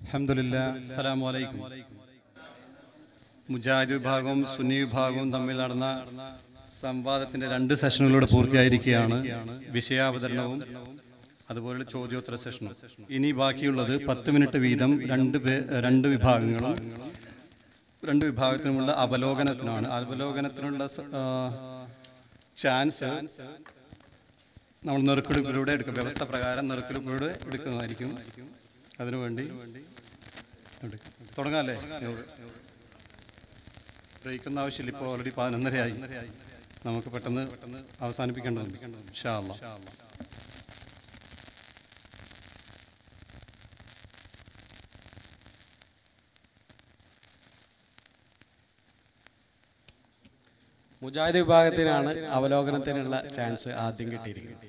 അൽഹംദുലില്ലാഹ്, അസ്സലാമു അലൈക്കും. മുജാഹിദ് വിഭാഗവും സുന്നി വിഭാഗവും തമ്മിൽ നടന്ന സംവാദത്തിന്റെ 2 സെഷനുകളിലൂടെ പൂർത്തിയായിരിക്കുകയാണ്. വിഷയാവതരണവും അതുപോലെ ചോദ്യോത്തര സെഷനും. ഇനി ബാക്കിയുള്ളത് 10 മിനിറ്റ് വീതം 2 വിഭാഗത്തിനുമുള്ള അവലോകനത്തിനാണ്. അവലോകനത്തിനുള്ള ചാൻസ് നമ്മൾ നെറുക്കെടുപ്പിലൂടെ എടുക്കും. വ്യവസ്ഥ പ്രകാരം നെറുക്കെടുപ്പിലൂടെ എടുക്കുന്നതായിരിക്കും. അതിനുവേണ്ടി തുടങ്ങാല്ലേ? ബ്രേക്കൊന്നും ആവശ്യമില്ല. ഇപ്പോൾ ഓൾറെഡി 11:30 ആയി. നമുക്ക് പെട്ടെന്ന് അവസാനിപ്പിക്കേണ്ടതുണ്ട് ഇൻഷാ അല്ലാഹ്. മുജാഹിദ് വിഭാഗത്തിനാണ് അവലോകനത്തിനുള്ള ചാൻസ് ആദ്യം കിട്ടിയിരിക്കുന്നത്.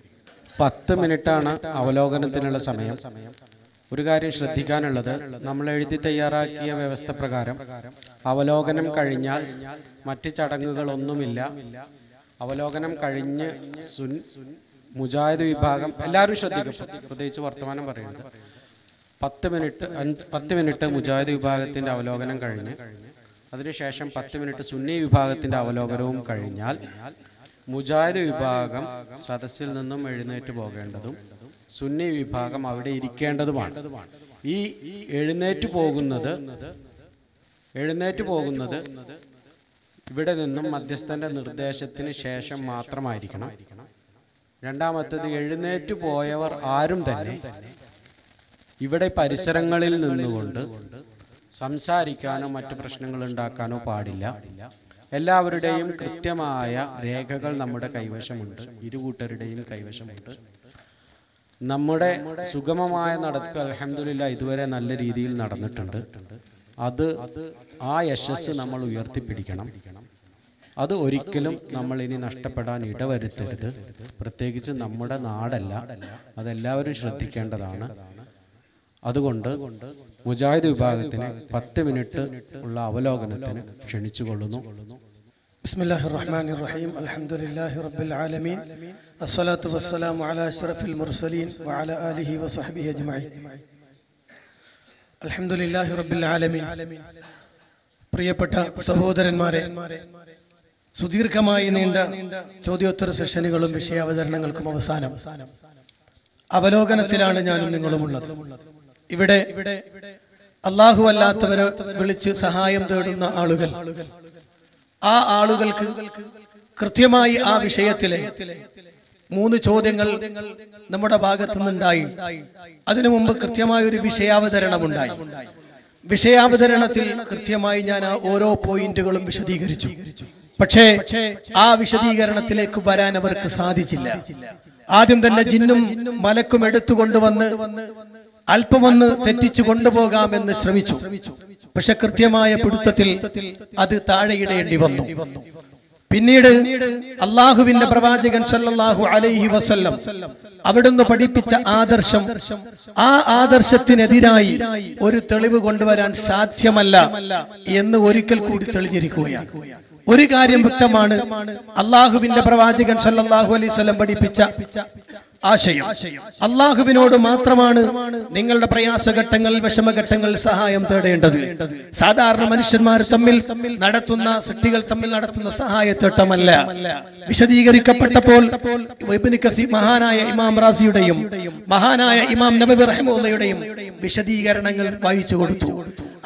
10 മിനിറ്റാണ് അവലോകനത്തിനുള്ള സമയം. ഒരു കാര്യം ശ്രദ്ധിക്കാനുള്ളത്, നമ്മൾ എഴുതി തയ്യാറാക്കിയ വ്യവസ്ഥ പ്രകാരം അവലോകനം കഴിഞ്ഞാൽ മറ്റ് ചടങ്ങുകളൊന്നുമില്ല. അവലോകനം കഴിഞ്ഞ് മുജാഹിദ് വിഭാഗം എല്ലാവരും ശ്രദ്ധിക്കും, പ്രത്യേകിച്ച് വർത്തമാനം പറയുന്നത് 10 മിനിറ്റ് മുജാഹിദ് വിഭാഗത്തിൻ്റെ അവലോകനം കഴിഞ്ഞ് അതിനുശേഷം 10 മിനിറ്റ് സുന്നി വിഭാഗത്തിൻ്റെ അവലോകനവും കഴിഞ്ഞാൽ മുജാഹിദ് വിഭാഗം സദസ്സിൽ നിന്നും എഴുന്നേറ്റ് പോകേണ്ടതും സുന്നി വിഭാഗം അവിടെ ഇരിക്കേണ്ടതുമാണ്. ഈ എഴുന്നേറ്റ് പോകുന്നത് ഇവിടെ നിന്നും മധ്യസ്ഥന്റെ നിർദ്ദേശത്തിന് ശേഷം മാത്രമായിരിക്കണം. രണ്ടാമത്തേത്, എഴുന്നേറ്റ് പോയവർ ആരും തന്നെ ഇവിടെ പരിസരങ്ങളിൽ നിന്നുകൊണ്ട് സംസാരിക്കാനോ മറ്റു പ്രശ്നങ്ങൾ ഉണ്ടാക്കാനോ പാടില്ല. എല്ലാവരുടെയും കൃത്യമായ രേഖകൾ നമ്മുടെ കൈവശമുണ്ട്, ഇരുകൂട്ടരുടെയും കൈവശമുണ്ട്. നമ്മുടെ സുഗമമായ നടപ്പ് അൽഹംദുലില്ലാഹ് ഇതുവരെ നല്ല രീതിയിൽ നടന്നിട്ടുണ്ട്. ആ യശസ് നമ്മൾ ഉയർത്തിപ്പിടിക്കണം. അത് ഒരിക്കലും നമ്മൾ ഇനി നഷ്ടപ്പെടാൻ ഇടവരുത്തരുത്. പ്രത്യേകിച്ച് നമ്മുടെ നാടല്ല, അതെല്ലാവരും ശ്രദ്ധിക്കേണ്ടതാണ്. അതുകൊണ്ട് മുജാഹിദ് വിഭാഗത്തിന് 10 മിനിറ്റ് ഉള്ള അവലോകനത്തിന് ക്ഷണിച്ചുകൊള്ളുന്നു. ബിസ്മില്ലാഹിർ റഹ്മാനിർ റഹീം. അൽഹംദുലില്ലാഹി റബ്ബിൽ ആലമീൻ. അസ്സലാത്തു വസ്സലാമു അലാ അഷ്റഫിൽ മുർസലീൻ വഅലാ ആലിഹി വസഹ്ബിഹി അജ്മഈൻ. അൽഹംദുലില്ലാഹി റബ്ബിൽ ആലമീൻ. പ്രിയപ്പെട്ട സഹോദരന്മാരെ, സുദീർഘമായി നീണ്ട ചോദ്യോത്തര സെഷനുകളും വിഷയാവതരണങ്ങൾക്കും അവസാനം അവലോകനത്തിലാണ് ഞാനും നിങ്ങളുമുള്ളത്. ഇവിടെ അല്ലാഹു അല്ലാത്തവരെ വിളിച്ച് സഹായം തേടുന്ന ആളുകൾ, ആ ആളുകൾക്ക് കൃത്യമായി ആ വിഷയത്തിലെ 3 ചോദ്യങ്ങൾ നമ്മുടെ ഭാഗത്തു നിന്നുണ്ടായി. അതിനു മുമ്പ് കൃത്യമായ ഒരു വിഷയാവതരണമുണ്ടായി. വിഷയാവതരണത്തിൽ കൃത്യമായി ഞാൻ ആ ഓരോ പോയിന്റുകളും വിശദീകരിച്ചു. പക്ഷേ ആ വിശദീകരണത്തിലേക്ക് വരാൻ അവർക്ക് സാധിച്ചില്ല. ആദ്യം തന്നെ ജിന്നും മലക്കും എടുത്തുകൊണ്ടുവന്ന് അല്പമൊന്ന് തെറ്റിച്ചു കൊണ്ടുപോകാമെന്ന് ശ്രമിച്ചു. പക്ഷെ കൃത്യമായ പിടുത്തത്തിൽ അത് താഴെയിടേണ്ടി വന്നു. പിന്നീട് അള്ളാഹുവിന്റെ പ്രവാചകൻ സല്ലല്ലാഹു അലൈഹി വസല്ലം അവിടുന്ന് പഠിപ്പിച്ച ആദർശം, ആ ആദർശത്തിനെതിരായി ഒരു തെളിവ് കൊണ്ടുവരാൻ സാധ്യമല്ല എന്ന് ഒരിക്കൽ കൂടി തെളിഞ്ഞിരിക്കുകയാണ്. ഒരു കാര്യം വ്യക്തമാണ്, അള്ളാഹുവിന്റെ പ്രവാചകൻ സല്ലല്ലാഹു അലൈഹി വസല്ലം പഠിപ്പിച്ച ആശയം, അള്ളാഹുവിനോട് മാത്രമാണ് നിങ്ങളുടെ പ്രയാസഘട്ടങ്ങളിൽ, വിഷമഘട്ടങ്ങളിൽ സഹായം തേടേണ്ടത്. സാധാരണ മനുഷ്യന്മാർ തമ്മിൽ നടത്തുന്ന, സൃഷ്ടികൾ തമ്മിൽ നടത്തുന്ന സഹായത്തേട്ടമല്ല. വിശദീകരിക്കപ്പെട്ടപ്പോൾ മഹാനായ ഇമാം റാസിയുടെയും മഹാനായ ഇമാം നബവി റഹിമഹുള്ളയുടെയും വിശദീകരണങ്ങൾ വായിച്ചു കൊടുത്തു.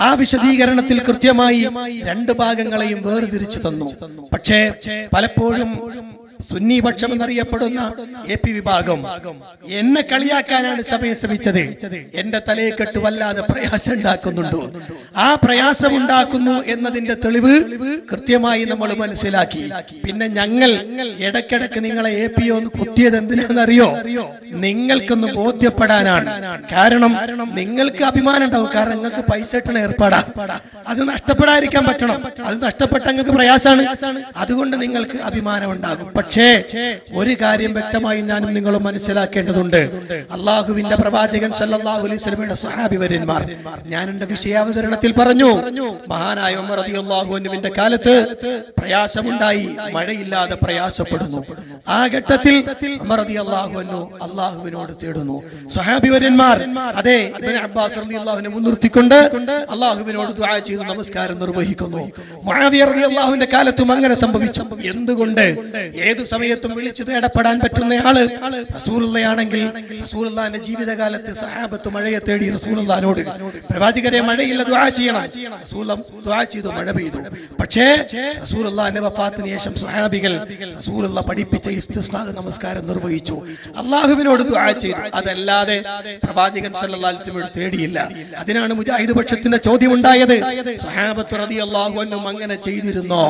ആ വിശദീകരണത്തിൽ കൃത്യമായി 2 ഭാഗങ്ങളെയും വേർതിരിച്ചു തന്നു. പക്ഷേ പലപ്പോഴും സുന്നി പക്ഷം എന്നറിയപ്പെടുന്ന AP വിഭാഗം എന്നെ കളിയാക്കാനാണ് സഭയെ ശ്രമിച്ചത്. എന്റെ തലയെക്കെട്ട് വല്ലാതെ പ്രയാസം ഉണ്ടാക്കുന്നുണ്ടോ, ആ പ്രയാസം ഉണ്ടാക്കുന്നു എന്നതിന്റെ തെളിവ് കൃത്യമായി നമ്മൾ മനസ്സിലാക്കി. പിന്നെ ഞങ്ങൾ ഇടയ്ക്കിടയ്ക്ക് നിങ്ങളെ AP ഒന്ന് കുത്തിയത് എന്തിനാണെന്നറിയോ? നിങ്ങൾക്കൊന്ന് ബോധ്യപ്പെടാനാണ്. കാരണം നിങ്ങൾക്ക് അഭിമാനം ഉണ്ടാവും, കാരണം നിങ്ങൾക്ക് പൈസ ഇട്ടണ ഏർപ്പാടാ, അത് നഷ്ടപ്പെടാതിരിക്കാൻ പറ്റണം. അത് നഷ്ടപ്പെട്ട നിങ്ങൾക്ക് പ്രയാസാണ്, അതുകൊണ്ട് നിങ്ങൾക്ക് അഭിമാനം ഉണ്ടാകും. പക്ഷേ ഒരു കാര്യം വ്യക്തമായി ഞാനും നിങ്ങളും മനസ്സിലാക്കേണ്ടതുണ്ട്. അള്ളാഹുവിന്റെ പ്രവാചകൻ സല്ലല്ലാഹു അലൈഹി വസല്ലമയുടെ സ്വഹാബിവര്യന്മാർ, ഞാൻ എന്റെ വിഷയാവതരണത്തിൽ പറഞ്ഞു, മഹാനായ ഉമർ റളിയല്ലാഹു അൻഹുവിന്റെ കാലത്ത് പ്രയാസമുണ്ടായി, മഴയില്ലാതെ പ്രയാസപ്പെടുന്നു. ആ ഘട്ടത്തിൽ ഉമർ റളിയല്ലാഹു അൻഹു അള്ളാഹുവിനോട് തേടുന്നു. സ്വഹാബിവര്യന്മാർ അതെ ഇബ്നു അബ്ബാസ് റളിയല്ലാഹു അൻഹു മുൻനിർത്തിക്കൊണ്ട് അള്ളാഹുവിനോട് ദുആ ചെയ്തു നമസ്കാരം നിർവഹിക്കുന്നു. മുആവിയ റളിയല്ലാഹുവിന്റെ കാലത്തും അങ്ങനെ സംഭവിച്ചു. എന്തുകൊണ്ട്? ഏതു സമയത്തും വിളിച്ചു തേടപ്പെടാൻ പറ്റുന്നയാള് റസൂലുള്ളയാണെങ്കിൽ റസൂലുള്ളാഹിന്റെ ജീവിതകാലത്ത് സഹാബത്ത് മഴയെ തേടി റസൂലുള്ളാഹിനോട്, പ്രവാചകരെ മഴയില്ല, ദുആ ചെയ്യണം. റസൂലുള്ളാഹി ദുആ ചെയ്തു, മഴ പെയ്തു. പക്ഷേ റസൂലുള്ളാഹിന്റെ വഫാത്തിന് ശേഷം സഹാബികൾ റസൂലുള്ളാഹി പഠിപ്പിച്ച ഇസ്തിസ്ഖാ നമസ്കാരം നിർവഹിച്ചു, അല്ലാഹുവിനോട് ദുആ ചെയ്തു. അതല്ലാതെ പ്രവാചകൻ സല്ലല്ലാഹു അലൈഹി വസല്ലം തേടിയില്ല. അതിനാണ് മുജാഹിദ് പക്ഷത്തിന്റെ ചോദ്യം ഉണ്ടായത്. സഹാബത്ത് റളിയല്ലാഹു അൻഹും അങ്ങനെ ചെയ്തിരുന്നോ?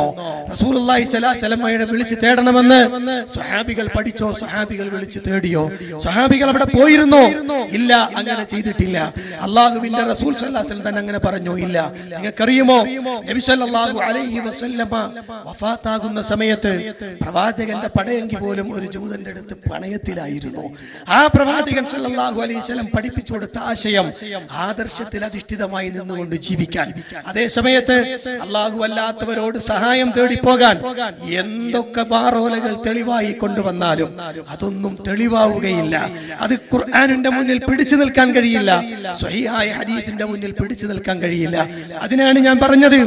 റസൂലുള്ളാഹി സ്വല്ലല്ലാഹു അലൈഹി വസല്ലമയെ വിളിച്ചു തേടണമെന്ന് വേണമെന്ന് സ്വഹാബികൾ പഠിച്ചോ? സ്വഹാബികൾ വിളിച്ചു തേടിയോ? സ്വഹാബികൾ അവിടെ പോയിരുന്നോ? ഇല്ല, അങ്ങനെ ചെയ്തിട്ടില്ല. അള്ളാഹുവിന്റെ റസൂൽ സല്ലല്ലാഹു അലൈഹി വസല്ലം തന്നെ അങ്ങനെ പറഞ്ഞു? ഇല്ല. നിങ്ങൾക്കറിയുമോ, നബി സല്ലല്ലാഹു അലൈഹി വസല്ലമ വഫാത്താകുന്ന സമയത്ത് പ്രവാചകന്റെ പടയെങ്കി പോലും ഒരു ജൂതന്റെ അടുത്ത് പണയത്തിലായിരുന്നു. ആ പ്രവാചകൻ സല്ലല്ലാഹു അലൈഹി വസല്ലം പഠിപ്പിച്ചു കൊടുത്ത ആശയം ആദർശത്തിൽ അധിഷ്ഠിതമായി നിന്നുകൊണ്ട് ജീവിക്കാൻ. അതേ സമയത്ത് അള്ളാഹു അല്ലാത്തവരോട് സഹായം തേടി പോകാൻ എന്തൊക്കെ വാറോലകൾ തെളിവായി കൊണ്ടുവന്നാലും അതൊന്നും തെളിവാവുകയില്ല. അത് ഖുർആനിന്റെ മുന്നിൽ പിടിച്ചു നിൽക്കാൻ കഴിയില്ല. സ്വഹീഹായ ഹദീസിന്റെ മുന്നിൽ പിടിച്ചു നിൽക്കാൻ കഴിയില്ല. അതിനാണ് ഞാൻ പറഞ്ഞത്,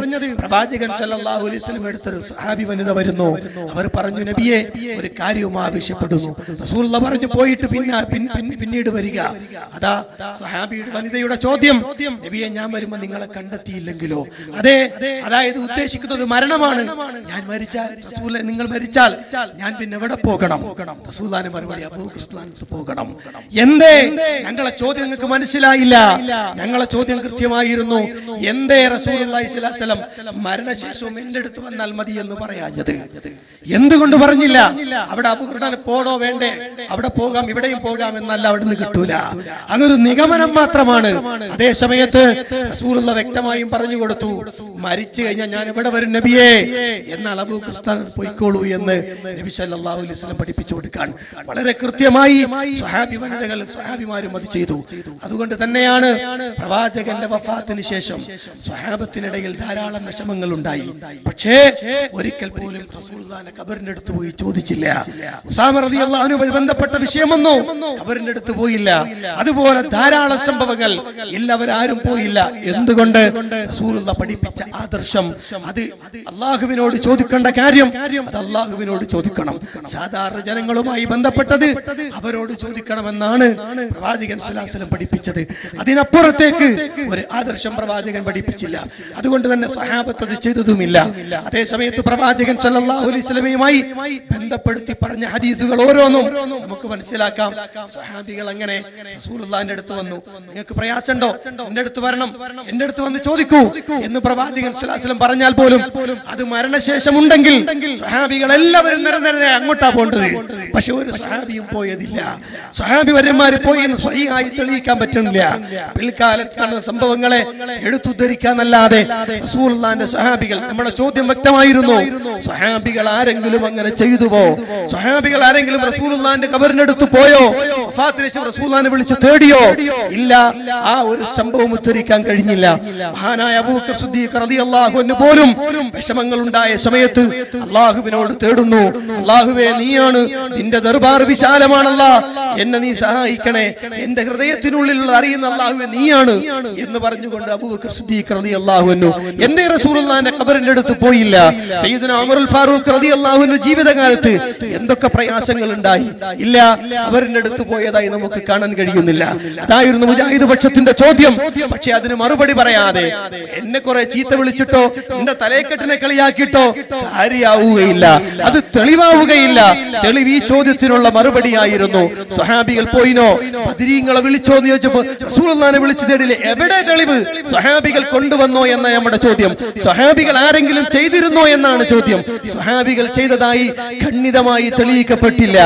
പ്രവാചകൻ സല്ലല്ലാഹു അലൈഹി വസല്ലം എടുത്തൊരു സ്വഹാബി വനിത വരുന്നു. അവർ പറഞ്ഞു, നബിയെ ഒരു കാര്യവും ആവശ്യപ്പെടുന്നു. റസൂലുള്ളാഹി പറഞ്ഞു, പോയിട്ട് പിന്നീട് വരിക. അതാ സ്വഹാബിയുടെ വനിതയുടെ ചോദ്യം, നബിയെ ഞാൻ വരുമ്പോൾ നിങ്ങളെ കണ്ടെത്തിയില്ലെങ്കിലോ? അതെ, അതായത് ഉദ്ദേശിക്കുന്നത് മരണമാണ്. ഞാൻ മരിച്ചാൽ, റസൂലേ നിങ്ങൾ മരിച്ചാൽ ഞാൻ പിന്നെ എവിടെ പോകണം? റസൂലുള്ളാഹിന്റെ മറുപടി, അബൂബക്കറിന്റെ പോകണം. എന്തേ? ഞങ്ങളെ ചോദ്യം നിങ്ങൾക്ക് മനസ്സിലായില്ല. ഞങ്ങളെ ചോദ്യം കൃത്യമായിരുന്നു. എന്തേ റസൂലുള്ളാഹി സ്വല്ലല്ലാഹു അലൈഹി വസല്ലം മരണശേഷവും എന്റെ അടുത്ത് വന്നാൽ മതി എന്ന് പറയാഞ്ഞത്? എന്തുകൊണ്ട് പറഞ്ഞില്ല? അവിടെ അബൂബക്കറിന് പോണോ വേണ്ടേ? അവിടെ പോകാം, ഇവിടെയും പോകാം എന്നല്ല, അവിടുന്ന് കിട്ടൂല. അതൊരു നിഗമനം മാത്രമാണ്. അതേ സമയത്ത് റസൂലുള്ളാഹി വ്യക്തമായും പറഞ്ഞു കൊടുത്തു, മരിച്ചു കഴിഞ്ഞാൽ ഞാൻ എവിടെ വരും നബിയെ? എന്നാൽ അബൂബക്കർ പോയിക്കോളൂ എന്ന് നബി സല്ലല്ലാഹു അലൈഹി വസല്ലം പഠിപ്പിച്ചു കൊടുക്കാൻ വളരെ കൃത്യമായി സ്വഹാബി വനിതകൾ, സ്വഹാബിമാരും അത് ചെയ്തു. അതുകൊണ്ട് തന്നെയാണ് പ്രവാചകന്റെ വഫാത്തിന് ശേഷം സ്വഹാബത്തിനിടയിൽ ധാരാളം വിഷമങ്ങൾ ഉണ്ടായി. പക്ഷേ ഒരിക്കൽ പോലും റസൂലുള്ളാഹിന്റെ ഖബറിന്റെ അടുത്ത് പോയി ചോദിച്ചില്ല. ഉസാമ റളിയല്ലാഹു അൻഹുമായി ബന്ധപ്പെട്ട വിഷയം വന്നു, ഖബറിന്റെ അടുത്ത് പോയില്ല. അതുപോലെ ധാരാളം സംഭവങ്ങൾ എല്ലാവരും പോയില്ല. എന്തുകൊണ്ട്? റസൂലുള്ളാഹി പഠിപ്പിച്ച ആദർശം, അത് അല്ലാഹുവിനോട് ചോദിക്കേണ്ട കാര്യം അത് അല്ലാഹുവിനോട് ചോദിക്കണം. സാധാരണ ജനങ്ങളുമായി ബന്ധപ്പെട്ടത് അവരോട് ചോദിക്കണമെന്നാണ് പ്രവാചകൻ സ്വല്ലല്ലാഹു അലൈഹി വസല്ലം പഠിപ്പിച്ചത്. അതിനപ്പുറത്തേക്ക് ഒരു ആദർശം പ്രവാചകൻ പഠിപ്പിച്ചില്ല. അതുകൊണ്ട് തന്നെ സ്വഹാബത്ത് അത് ചെയ്തതുമില്ല. അതേ സമയത്ത് പ്രവാചകൻ സ്വല്ലല്ലാഹു അലൈഹി വസല്ലമയുമായി ബന്ധപ്പെടുത്തി പറഞ്ഞ ഹദീസുകൾ ഓരോന്നും നമുക്ക് മനസ്സിലാക്കാം. സ്വഹാബികൾ അങ്ങനെ റസൂലുള്ളാഹിന്റെ അടുത്ത് വന്നു, നിങ്ങൾക്ക് പ്രയാസമുണ്ടോ? എന്റെ അടുത്ത് വരണം, എന്റെ അടുത്ത് വന്ന് ചോദിക്കൂ എന്ന് പ്രവാചകൻ സ്വല്ലല്ലാഹു അലൈഹി വസല്ലം പറഞ്ഞാൽ പോലും അത് മരണശേഷം ഉണ്ടെങ്കിൽ സ്വഹാബികൾ എല്ലാവരും നിരന്തരം അങ്ങോട്ടാ പോകേണ്ടത്. പക്ഷെ ഒരു സ്വഹാബിയും പോയതില്ല. സ്വഹാബി വര്യന്മാര് പോയി എന്ന് സ്വഹീഹായി തെളിയിക്കാൻ പറ്റുന്നില്ല. പിൽക്കാലത്താണ് സംഭവങ്ങളെ എടുത്തുദ്ധരിക്കാനല്ലാതെ റസൂലുള്ളാഹിന്റെ സ്വഹാബികൾ, നമ്മുടെ ചോദ്യം വ്യക്തമായിരുന്നു, സ്വഹാബികൾ ആരെങ്കിലും അങ്ങനെ ചെയ്തുവോ? സ്വഹാബികൾ ആരെങ്കിലും റസൂലുള്ളാഹിന്റെ ഖബറിന്റെ അടുത്ത് പോയോ? വഫാത്തിന് ശേഷം റസൂലുള്ളാഹിനെ വിളിച്ച് തേടിയോ? ഇല്ല. ആ ഒരു സംഭവം ഉദ്ധരിക്കാൻ കഴിഞ്ഞില്ല. മഹാനായ അബൂബക്കർ സിദ്ദീഖ് റളിയല്ലാഹു അൻഹു പോലും വിഷമങ്ങൾ ഉണ്ടായ സമയത്ത് അല്ലാഹുവിനോട് തേടുന്നു, അല്ലാഹുവേ നീയാണ്, നിന്റെ ദർബാർ വിശാലമാണല്ലാ, എന്നെ നീ സഹായിക്കണേ, എന്റെ ഹൃദയത്തിനുള്ളിൽ അറിയുന്ന അല്ലാഹുവേ നീയാണ് എന്ന് പറഞ്ഞുകൊണ്ട് അബൂബക്കർ സിദ്ദീഖ് റളിയല്ലാഹു അൻഹു എന്തേ റസൂലുള്ളാഹിന്റെ ഖബറിന്റെ അടുത്ത് പോയില്ല? സയ്യിദുനാ ഉമറുൽ ഫാറൂഖ് റളിയല്ലാഹു അൻഹു ജീവിതകാലത്ത് എന്തൊക്കെ പ്രയാസങ്ങൾ ഉണ്ടായി? ഇല്ല, ഖബറിന്റെ അടുത്ത് പോയതായി നമുക്ക് കാണാൻ കഴിയുന്നില്ല. അതായിരുന്നു മുജാഹിദ് പക്ഷത്തിന്റെ ചോദ്യം. പക്ഷെ അതിന് മറുപടി പറയാതെ എന്നെ കുറെ ചീത്ത വിളിച്ചിട്ടോ എന്റെ തലയെക്കെട്ടിനെ കളിയാക്കിയിട്ടോ കാര്യമാവുകയില്ല, അത് തെളിവാവുകയില്ല. തെളിവ് ഈ ചോദ്യത്തിനുള്ള മറുപടിയായിരുന്നു. സ്വഹാബികൾ പോയിനോ? ബദരീങ്ങളെ വിളിച്ചോ എന്ന് ചോദിച്ചപ്പോ റസൂലുള്ളാഹിനെ വിളിച്ചു തേടില്ലേ? എവിടെ തെളിവ്? സ്വഹാബികൾ കൊണ്ടുവന്നോ എന്ന നമ്മുടെ ചോദ്യം. സ്വഹാബികൾ ആരെങ്കിലും ചെയ്തിരുന്നോ എന്നാണ് ചോദ്യം. സ്വഹാബികൾ ചെയ്തതായി ഖണ്ഡിതമായി തെളിയിക്കപ്പെട്ടില്ല.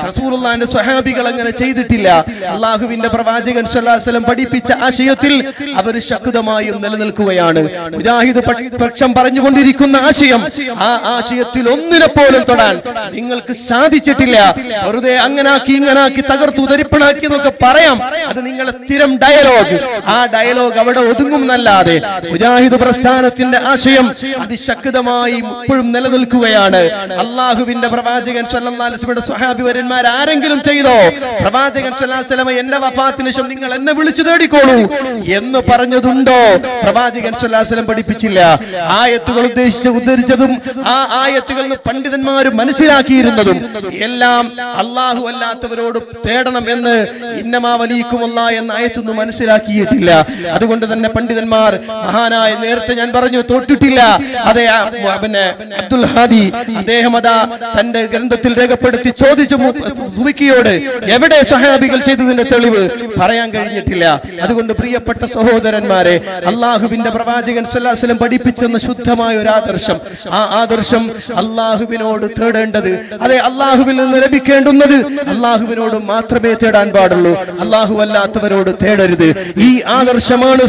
റസൂലുള്ളാഹിന്റെ സ്വഹാബികൾ അങ്ങനെ ചെയ്തിട്ടില്ല. അല്ലാഹുവിന്റെ പ്രവാചകൻ സ്വല്ലല്ലാഹു അലൈഹി വസല്ലം പഠിപ്പിച്ച ആശയത്തിൽ അവർ ശക്തമായും നിലനിൽക്കുകയാണ്. മുജാഹിദ് പക്ഷം പറഞ്ഞുകൊണ്ടിരിക്കുന്ന ആശയം, ആ ആശയത്തിൽ ഒന്നിനെ പോലും തൊടാൻ നിങ്ങൾക്ക് സാധിച്ചിട്ടില്ല. വെറുതെ അങ്ങനാക്കി ഇങ്ങനാക്കി തകർത്തു ധരിപ്പണാക്കി എന്നൊക്കെ പറയാം. അത് നിങ്ങളുടെ സ്ഥിരം ഡയലോഗ്. ആ ഡയലോഗ് അവിടെ ഒതുങ്ങുന്നല്ലാതെ മുജാഹിദ് പ്രസ്ഥാനത്തിന്റെ ആശയം അതിശക്തമായി ഇപ്പോഴും നിലനിൽക്കുകയാണ്. അല്ലാഹുവിന്റെ പ്രവാചകൻ സ്വല്ലല്ലാഹു അലൈഹി വസല്ലം സ്വഹാബി വര്യന്മാർ ആരെങ്കിലും ചെയ്തോ? പ്രവാചകൻ സ്വല്ലല്ലാഹു അലൈഹി വസല്ലം എന്റെ വഫാത്തിന് ശേഷം നിങ്ങൾ എന്നെ വിളിച്ചു തേടിക്കോളൂ എന്ന് പറഞ്ഞതുണ്ടോ? പ്രവാചകൻ സ്വല്ലല്ലാഹു അലൈഹി വസല്ലം പഠിപ്പിച്ചില്ല. ആയത്തുകൾ ഉദ്ധരിച്ചതും ആ ആയത്തുകൾ പണ്ഡിതന്മാർ മനസ്സിലാക്കിയിരുന്നതും എല്ലാം അല്ലാഹു അല്ലാത്തവരോട് തേടണം എന്ന് ഇന്നമാ വലിക്കുമല്ലാ എന്ന ആയത്തൊന്നും മനസ്സിലാക്കിയിട്ടില്ല. അതുകൊണ്ട് തന്നെ പണ്ഡിതന്മാർ മഹാനായ, നേരത്തെ ഞാൻ പറഞ്ഞു, തോറ്റിട്ടില്ല. അതെ, പിന്നെ അബ്ദുൽ ഹാദി അദ്ദേഹം അതാ തന്റെ ഗ്രന്ഥത്തിൽ രേഖപ്പെടുത്തി ചോദിച്ചു സുബിക്കിയോട്, എവിടെ സ്വഹാബികൾ ചെയ്തതിന്റെ തെളിവ് പറയാൻ കഴിഞ്ഞിട്ടില്ല. അതുകൊണ്ട് പ്രിയപ്പെട്ട സഹോദരന്മാരെ, അള്ളാഹുവിന്റെ പ്രവാചകൻ സല്ലല്ലാഹു അലൈഹി വസല്ലം പഠിപ്പിച്ചെന്ന ശുദ്ധമായ ഒരു ആദർശം, ആ ആദർശം അള്ളാഹുവിനോട് തേടേണ്ടത്, അതെ അള്ളാഹുവിൽ നിന്ന് ലഭിക്കേണ്ടുന്നത് അള്ളാഹുവിനോട് മാത്രമേ തേടാൻ പാടുള്ളൂ, അള്ളാഹു അല്ലാത്തവരോട് തേടരുത്. ഈ ആദർശമാണ്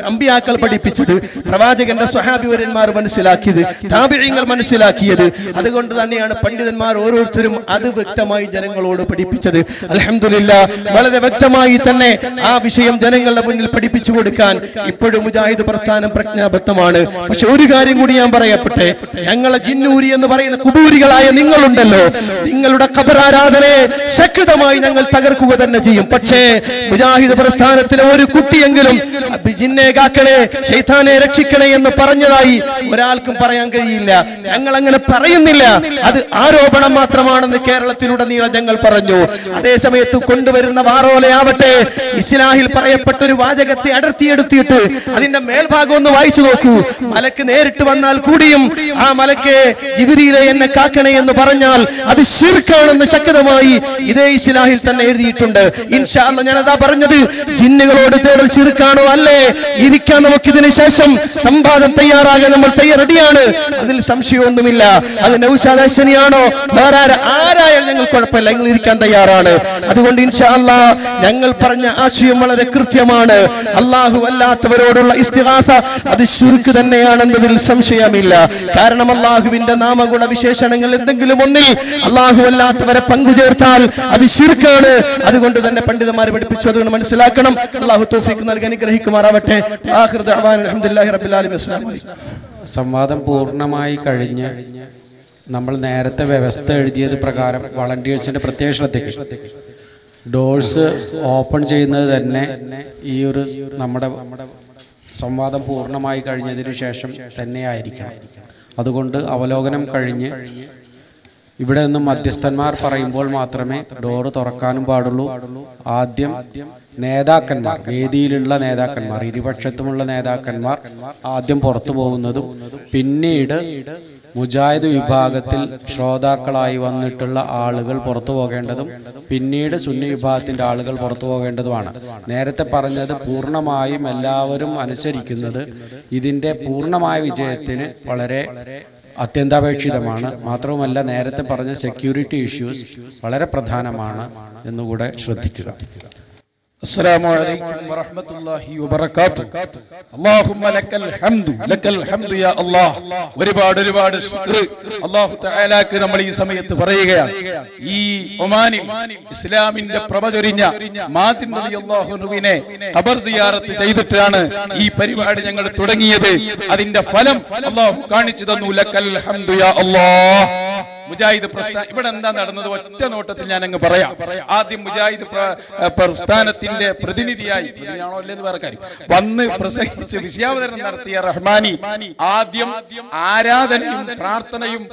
അമ്പിയാക്കൾ പഠിപ്പിച്ചത്, പ്രവാചകന്റെ സ്വഹാബിവരന്മാർ മനസ്സിലാക്കിയത്, താബിഈങ്ങൾ മനസ്സിലാക്കിയത്. അതുകൊണ്ട് തന്നെയാണ് പണ്ഡിതന്മാർ ഓരോരുത്തരും അത് വ്യക്തമായി ജനങ്ങളോട് പഠിപ്പിച്ചത്. അൽഹംദുലില്ലാഹ്, വളരെ വ്യക്തമായി തന്നെ ആ വിഷയം ജനങ്ങളുടെ മുന്നിൽ പഠിപ്പിച്ചു കൊടുക്കാൻ ഇപ്പോഴും മുജാഹിദ് പ്രസ്ഥാനം പ്രജ്ഞാബദ്ധമാണ്. പക്ഷെ ഒരു കാര്യം കൂടി ഞാൻ പറയട്ടെ, ഞങ്ങളെ ജിന്നൂരി എന്ന് പറയുന്ന കുബൂരികളായ നിങ്ങളുണ്ടല്ലോ, നിങ്ങളുടെ ഖബർ ആരാധനയെ ശക്തമായി ഞങ്ങൾ തകർക്കുക തന്നെ ചെയ്യും. പക്ഷേ മുജാഹിദ് പ്രസ്ഥാനത്തിലെ ഒരു കുട്ടിയെങ്കിലും ജിന്നെ കാക്കണേ, ശൈത്താനെ രക്ഷിക്കണേ എന്ന് പറഞ്ഞതായി ഒരാൾക്കും പറയാൻ കഴിയില്ല. ഞങ്ങൾ അങ്ങനെ പറയുന്നില്ല, അത് ആരോപണം മാത്രമാണെന്ന് കേരളത്തിലുടനീളം ഞങ്ങൾ പറഞ്ഞു. അതേസമയത്ത് കൊണ്ടുവരുന്ന വാറോലയാവട്ടെ, ഇസ്ലാഹിൽ പറയപ്പെട്ട ഒരു വാചകത്തെ അടർത്തിയെടുത്തിട്ട് അതിന്റെ മേൽഭാഗം ഒന്ന് വായിച്ചു നോക്കൂ. മലക്ക് നേരിട്ട് വന്നാൽ കൂടിയും ആ മലക്ക് ജിബ്രീലെ എന്നെ കാക്കണേ എന്ന് പറഞ്ഞാൽ അത് ശിർക്കാണെന്ന് ശക്തമായി ഇതേ ഇസ്ലാഹിൽ തന്നെ എഴുതിയിട്ടുണ്ട്. ഇൻഷാ അല്ലാഹ് ഞാൻ അതാ പറഞ്ഞത്, ജിന്നുകളോട് തേടൽ ശിർക്കാണോ അല്ലേ, ഇരിക്കാൻ നമുക്ക് ഇതിന് ശേഷം സംവാദം തയ്യാറാകാൻ നമ്മൾ റെഡിയാണ്, അതിൽ സംശയമൊന്നുമില്ല. അത് നൗഷാദ് ഹസനിയാണോ വേറെ ആരായാലും ഞങ്ങൾ കുഴപ്പമില്ല, നിങ്ങൾ ഇരിക്കാൻ തയ്യാറാണ്. അതുകൊണ്ട് ഇൻഷാ അല്ലാഹ് ഞങ്ങൾ പറഞ്ഞ ആശയം വളരെ കൃത്യമാണ്. അല്ലാഹു അല്ലാത്തവരോടുള്ള ഇസ്തിഗാസ അത് ശിർക്ക് തന്നെയാണെന്നതിൽ സംശയമില്ല. കാരണം അല്ലാഹുവിന്റെ നാമഗുണ വിശേഷണങ്ങൾ എന്തെങ്കിലും ഒന്നിൽ അല്ലാഹു അല്ലാത്തവരെ പങ്കുചേർത്താൽ അത് ശിർക്കാണ്. അതുകൊണ്ട് തന്നെ പണ്ഡിതന്മാർ പഠിപ്പിച്ചു, അതുകൊണ്ട് മനസ്സിലാക്കണം. അല്ലാഹു തൗഫീഖ് നൽകി അനുഗ്രഹിക്കുമാറാവട്ടെ. ആഖിറു ദഅവാന അൽഹംദുലില്ലാഹി റബ്ബിൽ ആലമീൻ. അസ്സലാമു അലൈക്കും. സംവാദം പൂർണ്ണമായി കഴിഞ്ഞ് നമ്മൾ നേരത്തെ വ്യവസ്ഥ എഴുതിയത് പ്രകാരം വളണ്ടിയേഴ്സിന്റെ പ്രത്യേക ശ്രദ്ധയ്ക്ക് ഡോഴ്സ് ഓപ്പൺ ചെയ്യുന്നത് തന്നെ ഈ ഒരു നമ്മുടെ സംവാദം പൂർണ്ണമായി കഴിഞ്ഞതിന് ശേഷം തന്നെയായിരിക്കണം. അതുകൊണ്ട് അവലോകനം കഴിഞ്ഞ് ഇവിടെ നിന്നും മധ്യസ്ഥന്മാർ പറയുമ്പോൾ മാത്രമേ ഡോറ് തുറക്കാനും പാടുള്ളൂ. ആദ്യം നേതാക്കന്മാർ, വേദിയിലുള്ള നേതാക്കന്മാർ, ഇരുപക്ഷത്തുമുള്ള നേതാക്കന്മാർ ആദ്യം പുറത്തു പോകുന്നതും പിന്നീട് മുജാഹിദ് വിഭാഗത്തിൽ ശ്രോതാക്കളായി വന്നിട്ടുള്ള ആളുകൾ പുറത്തു പോകേണ്ടതും പിന്നീട് സുന്നി വിഭാഗത്തിന്റെ ആളുകൾ പുറത്തു പോകേണ്ടതുമാണ്. നേരത്തെ പറഞ്ഞത് പൂർണ്ണമായും എല്ലാവരും അനുസരിക്കുന്നത് ഇതിന്റെ പൂർണ്ണമായ വിജയത്തിന് വളരെ അത്യന്താപേക്ഷിതമാണ്. മാത്രവുമല്ല നേരത്തെ പറഞ്ഞ സെക്യൂരിറ്റി ഇഷ്യൂസ് വളരെ പ്രധാനമാണ് എന്നുകൂടെ ശ്രദ്ധിക്കുക. അസ്സലാമു അലൈക്കും വറഹ്മത്തുള്ളാഹി വബറകാതുഹു. അല്ലാഹുമ്മ ലക്കൽ ഹംദു യാ അല്ലാഹ്. ഒരുപാട് ശുക്ർ അല്ലാഹു തആലാക്ക് നമ്മൾ ഈ സമയത്ത് പറയുകയാണ്. ഈ ഒമാനിൽ ഇസ്ലാമിന്റെ പ്രഭ ചൊരിഞ്ഞ മാസിൻ റളിയല്ലാഹു അൻഹുവിനെ ഖബർ സിയാറത്ത് ചെയ്തിട്ടാണ് ഈ പരിപാടി ഞങ്ങൾ തുടങ്ങിയത്. അതിന്റെ ഫലം അല്ലാഹു കാണിച്ചു തന്നു. ലക്കൽ ഹംദു യാ അല്ലാഹ്. മുജാഹിദ് പ്രസ്ഥാനം ഇവിടെ എന്താ നടന്നത് ഒറ്റ നോട്ടത്തിൽ ഞാൻ അങ്ങ് പറയാം. ആദ്യം മുജാഹിദ് പ്രസ്ഥാനത്തിന്റെ പ്രതിനിധിയായി വന്ന് പ്രസംഗിച്ച് വിഷയാവതരണം നടത്തിയ റഹ്മാനി ആദ്യം ആരാധനയും പ്രാർത്ഥനയും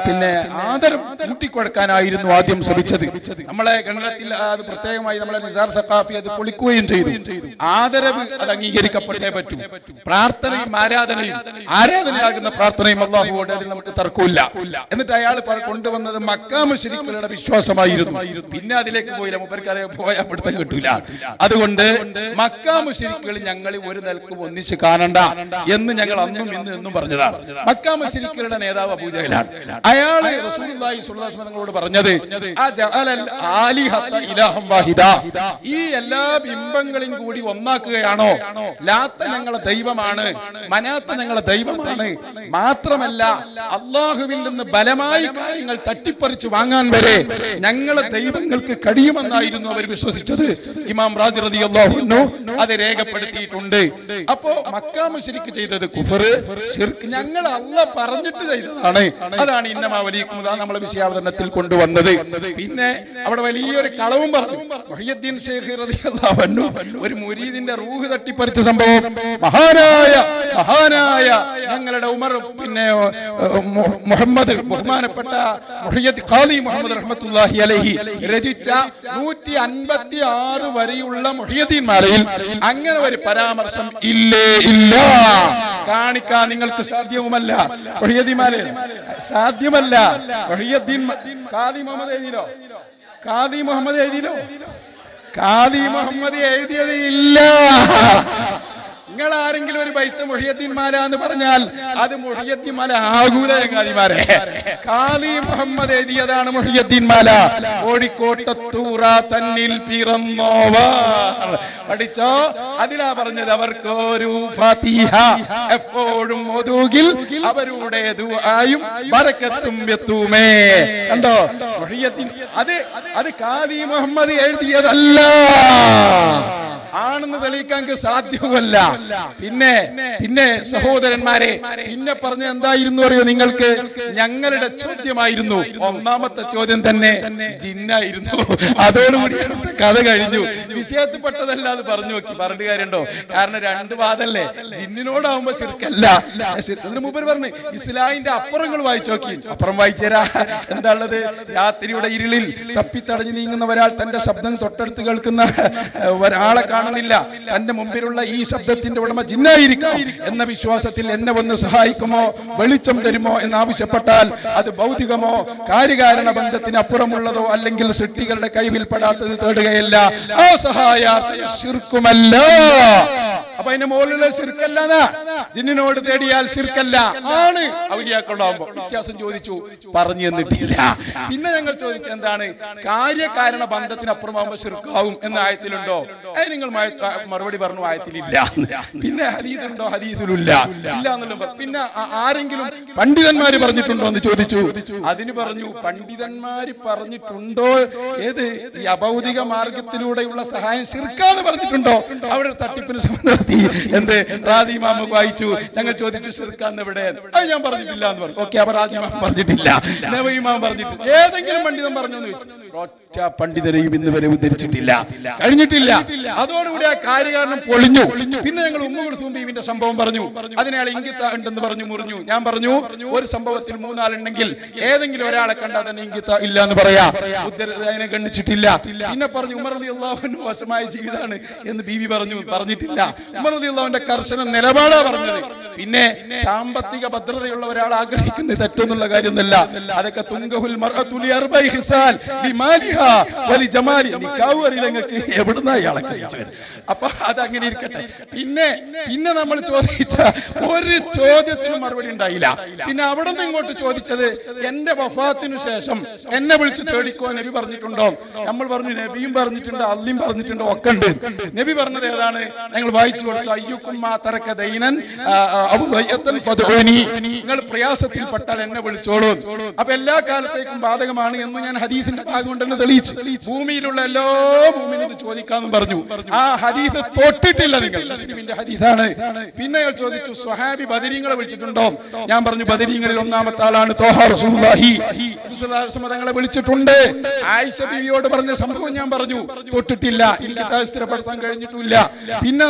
പിന്നെ ആദരം കൂട്ടിക്കൊടുക്കാനായിരുന്നു ആദ്യം ശ്രമിച്ചത്. നമ്മളെ ഗണത്തിൽ അത് പ്രത്യേകമായി നമ്മളെ നിസാർ സഖാഫി അത് പൊളിക്കുകയും ചെയ്തു. ആദരവ് അത് അംഗീകരിക്കപ്പെട്ടേ പറ്റൂ. പ്രാർത്ഥനയും ആരാധനയാകുന്ന പ്രാർത്ഥനയും അല്ലാഹുവോട് അതിൽ നമുക്ക് തർക്കമില്ല. എന്നിട്ട് അയാൾ കൊണ്ടുവന്നത് മക്കാ മുശ്രിക്കുകളുടെ വിശ്വാസമായിരുന്നു. പിന്നെ അതിലേക്ക് പോയില്ല, മൂപ്പർക്ക് പോയാൽ പിടുത്തം കിട്ടൂല. അതുകൊണ്ട് മക്കാ മുശ്രിക്കുകൾ ഞങ്ങൾ ഒരു നിലക്കും ഒന്നിച്ച് കാണണ്ട എന്ന് ഞങ്ങൾ അന്നും ഇന്നും പറഞ്ഞതാണ്. മക്കാ മുശ്രിക്കുകളുടെ നേതാവ് അബൂ ജഹലാണ്. അയാള് റസൂലുള്ളാഹി സ്വല്ലല്ലാഹു അലൈഹി വസല്ലം തങ്ങളോട് പറഞ്ഞത് ഈ എല്ലാ ബിംബങ്ങളെയും കൂടി ഒന്നാക്കുകയാണോ? ലാത്ത ഞങ്ങളെ ദൈവമാണ്, മനാത്ത ഞങ്ങളെ ദൈവമാണ്. മാത്രമല്ല അള്ളാഹുവിൽ നിന്ന് ബലമായി കാര്യങ്ങൾ തട്ടിപ്പറിച്ച് വാങ്ങാൻ വരെ ഞങ്ങളെ ദൈവങ്ങൾക്ക് കഴിയുമെന്നായിരുന്നു അവർ വിശ്വസിച്ചത്. ഇമാം റാസി റളിയല്ലാഹു അൻഹു അത് രേഖപ്പെടുത്തിയിട്ടുണ്ട്. അപ്പോ മക്കാ മുശ്രിക്ക് ചെയ്തത് കുഫർ, ശിർക്ക്, ഞങ്ങൾ അല്ലാഹ് പറഞ്ഞിട്ട് ചെയ്തതാണ്. അതാണ് ഇന്നമാ വലിയക്കും നമ്മളെ വിഷയാവതരണത്തിൽ കൊണ്ടുവന്നത്. പിന്നെ അവിടെ വലിയൊരു കളവും പറഞ്ഞു. മുഹയ്യിദ്ദീൻ ശൈഖ് റളിയല്ലാഹു അൻഹു ഒരു മുരീദിന്റെ റൂഹ് തട്ടിപ്പറിച്ച സംഭവം മഹാനായ ഞങ്ങളുടെ ഉമർ പിന്നെ മുഹമ്മദ് ബഹുമാനപ്പെട്ട ഖാദി മുഹമ്മദ് റഹ്മത്തുള്ളാഹി അലൈഹി രചിച്ച 156 വരെയുള്ള മുഹയ്യിദ്ദീൻ മാലയിൽ അങ്ങനെ ഒരു പരാമർശം ഇല്ല. കാണിക്കാൻ നിങ്ങൾക്ക് സാധ്യവുമല്ല. മുഹയ്യിദ്ദീൻ മാലയിൽ സാധ്യമല്ല. മുഹയ്യിദ്ദീൻ ഖാദി മുഹമ്മദ് എഴുതിയോ? ഖാദി മുഹമ്മദ് എഴുതിയല്ലോ? ഖാദി മുഹമ്മദ് എഴുതിയത് ഇല്ല. നിങ്ങൾ ആരെങ്കിലും ഒരു ബൈത്ത് മുഹിയദ്ദീൻ മാല എന്ന് പറഞ്ഞാൽ അത് മുഹിയദ്ദീൻ മാല ആകൂല ചങ്ങാതിമാരെ. ഖാദി മുഹമ്മദ് എഴുതിയതാണ് മുഹിയദ്ദീൻ മാല. കോഴിക്കോട്ടത്തൂറ തന്നിൽ പിറന്നോവർ പഠിച്ചോ? അതിലാ പറഞ്ഞത് അവർക്കൊരു ഫാത്തിഹ എപ്പോഴും ഒതുകിൽ അവരുടെ ദുആയും ബറക്കത്തും എത്തുമേ. കണ്ടോ? മുഹിയദ്ദീൻ അത് ഖാദി മുഹമ്മദ് എഴുതിയതല്ല ആണെന്ന് തെളിയിക്കാൻ സാധ്യമല്ല. പിന്നെ സഹോദരന്മാരെ, പിന്നെ പറഞ്ഞ എന്തായിരുന്നു അറിയോ നിങ്ങൾക്ക്? ഞങ്ങളുടെ ചോദ്യമായിരുന്നു, ഒന്നാമത്തെ ചോദ്യം തന്നെ ജിന്നായിരുന്നു. അതോടുകൂടി കഥ കഴിഞ്ഞു. വിഷയത്തിൽപ്പെട്ടതല്ല അത് പറഞ്ഞു നോക്കി. പറഞ്ഞിട്ട് കാര്യമുണ്ടോ? കാരണം രണ്ട് വാദല്ലേ. ജിന്നിനോടാവുമ്പോ ശിർക്കല്ല. അതിന് മുമ്പ് പറഞ്ഞു ഇസ്ലാമിന്റെ അപ്പുറങ്ങൾ വായിച്ചു നോക്കി. അപ്പുറം വായിച്ചേരാ. എന്താ ഉള്ളത്? രാത്രിയുടെ ഇരുളിൽ തപ്പിത്തടഞ്ഞു നീങ്ങുന്ന ഒരാൾ തന്റെ ശബ്ദം തൊട്ടടുത്ത് കേൾക്കുന്ന ഒരാളെ കാണുന്നില്ല. തന്റെ മുമ്പിലുള്ള ഈ ശബ്ദത്തിന്റെ ഉടമ ജിന്നായിരിക്കാം എന്ന വിശ്വാസത്തിൽ എന്നെ ഒന്ന് സഹായിക്കുമോ, വെളിച്ചം തരുമോ എന്നാവശ്യപ്പെട്ടാൽ അത് ഭൗതികമോ കാര്യകാരണ ബന്ധത്തിന് അപ്പുറമുള്ളതോ അല്ലെങ്കിൽ സൃഷ്ടികളുടെ കൈവിൽപ്പെടാത്തത് തേടുകയല്ല, ആ സഹായാർത്ഥം ശിർക്കുമല്ല. അപ്പൊ അതിന്റെ മുകളിലുള്ള ശിർക്കല്ല. ജിന്നിനോട് തേടിയാൽ ശിർക്കല്ല ആണ്. ഔലിയാക്കളാകുമ്പോ വ്യത്യാസം ചോദിച്ചു, പറഞ്ഞു തന്നിട്ടില്ല. പിന്നെ ഞങ്ങൾ ചോദിച്ചു എന്താണ് കാര്യകാരണ ബന്ധത്തിനപ്പുറമാകുമ്പോ ശിർക്കാവും എന്ന ആയത്തിലുണ്ടോ? അത് നിങ്ങൾ മറുപടി പറഞ്ഞു ആയത്തിലില്ല. പിന്നെ ഹദീസുണ്ടോ? ഹദീസിലില്ല. ഇല്ല എന്നുള്ള. പിന്നെ ആരെങ്കിലും പണ്ഡിതന്മാര് പറഞ്ഞിട്ടുണ്ടോ എന്ന് ചോദിച്ചു. അതിന് പറഞ്ഞു പണ്ഡിതന്മാര് പറഞ്ഞിട്ടുണ്ടോ? ഏത് ഈ അഭൗതിക മാർഗത്തിലൂടെയുള്ള സഹായം ശിർക്കാന്ന് പറഞ്ഞിട്ടുണ്ടോ? അവിടെ തട്ടിപ്പിന് നടത്തി. എന്ത് റാസി ഇമാം വായിച്ചു. ഞങ്ങൾ ചോദിച്ചു ശിർക്കാന്ന് എവിടെ? അത് ഞാൻ പറഞ്ഞിട്ടില്ല എന്ന് പറഞ്ഞു. ഓക്കെ, അപ്പൊ റാസി ഇമാം പറഞ്ഞിട്ടില്ല, നബവി ഇമാം പറഞ്ഞിട്ടില്ല. ഏതെങ്കിലും പണ്ഡിതൻ പറഞ്ഞു എന്ന് ചോദിച്ചു. ഒറ്റ പണ്ഡിതരെയും ഇന്ന് വരെ ഉദ്ധരിച്ചിട്ടില്ല, കഴിഞ്ഞിട്ടില്ല. അതോടുകൂടി ആ കാര്യകാരണം പൊളിഞ്ഞു. പിന്നെ ഞങ്ങൾ ഉമ്മു കുൽസൂം ബീവിന്റെ സംഭവം പറഞ്ഞു. അതിനാൾ ഇംഗിത്ത ഉണ്ടെന്ന് പറഞ്ഞു മുറിഞ്ഞു. ഞാൻ പറഞ്ഞു ഒരു സംഭവത്തിൽ മൂന്നാളുണ്ടെങ്കിൽ ഏതെങ്കിലും ഒരാളെ കണ്ടാൽ തന്നെ ഇംഗിത്ത ഇല്ല എന്ന് പറയാ. അതിനെ ഗണ്ണിച്ചിട്ടില്ല. പിന്നെ പറഞ്ഞു ഉമർ റളിയല്ലാഹു അൻഹു വശമായ ജീവിതമാണ് എന്ന് ബീവി പറഞ്ഞിട്ടില്ല. ഉമർ റളിയല്ലാഹു അൻഹുവിന്റെ കർശന നിലപാടാ പറഞ്ഞത്. പിന്നെ സാമ്പത്തിക ഭദ്രതയുള്ള ഒരാൾ ആഗ്രഹിക്കുന്നത് തെറ്റൊന്നുള്ള കാര്യമൊന്നുമല്ല. അതൊക്കെ തുങ്കഹുൽ മർഅതു ലി അർബഇ ഹിസാൽ ലിമാലിഹാ വലി ജമാലി. നിക്കാഹ് അറിയില്ലെങ്കിൽ എവിടുന്നാ ഇയാളെ കഴിച്ചു? അപ്പൊ അതങ്ങനെ ഇരിക്കട്ടെ. പിന്നെ നമ്മൾ ചോദിച്ച ഒരു ചോദ്യത്തിനും മറുപടി ഉണ്ടായില്ല. പിന്നെ അവിടെ നിന്ന് ഇങ്ങോട്ട് ചോദിച്ചത് എന്റെ വഫാത്തിനു ശേഷം എന്നെ വിളിച്ച് തേടിക്കോ നബി പറഞ്ഞിട്ടുണ്ടോ? നമ്മൾ പറഞ്ഞു നബിയും പറഞ്ഞിട്ടുണ്ട്, അള്ളിയും പറഞ്ഞിട്ടുണ്ടോ, ഒക്കെ ഉണ്ട്. നബി പറഞ്ഞത് ഏതാണ്? ഞങ്ങൾ വായിച്ചു കൊടുത്തു. അയ്യുക്കും മാ തറക ദൈനൻ അബു ദയ്യത്തൻ ഫദ്ഉനി. നിങ്ങൾ പ്രയാസത്തിൽപ്പെട്ടാൽ എന്നെ വിളിച്ചോളൂ. അപ്പൊ എല്ലാ കാലത്തേക്കും ബാധകമാണ് എന്ന് ഞാൻ ഹദീസിന്റെ ഭാഗം കൊണ്ട് തന്നെ തെളിയിച്ചു. ഭൂമിയിലുള്ള എല്ലാ ഭൂമിയും ഇത് ചോദിക്കാമെന്ന് പറഞ്ഞു. ആ ഹദീസ് തൊട്ടിട്ടില്ല. നിങ്ങൾ മുസ്ലിമിന്റെ ഹദീസാണ്. പിന്നെ ചോദിച്ചു സ്വഹാബി ബദരീങ്ങളെ വിളിച്ചിട്ടുണ്ടോ? ഞാൻ പറഞ്ഞു ബദരീങ്ങളിൽ ഒന്നാമത്തെ ആളാണ് ത്വാഹ റസൂലുള്ളാഹി തങ്ങളെ വിളിച്ചിട്ടുണ്ട്. ആയിഷ ബീവിയോട് പറഞ്ഞ സംഭവം ഞാൻ പറഞ്ഞു, തൊട്ടിട്ടില്ല. എനിക്ക് സ്ഥിരപ്പെടുത്താൻ കഴിഞ്ഞിട്ടില്ല.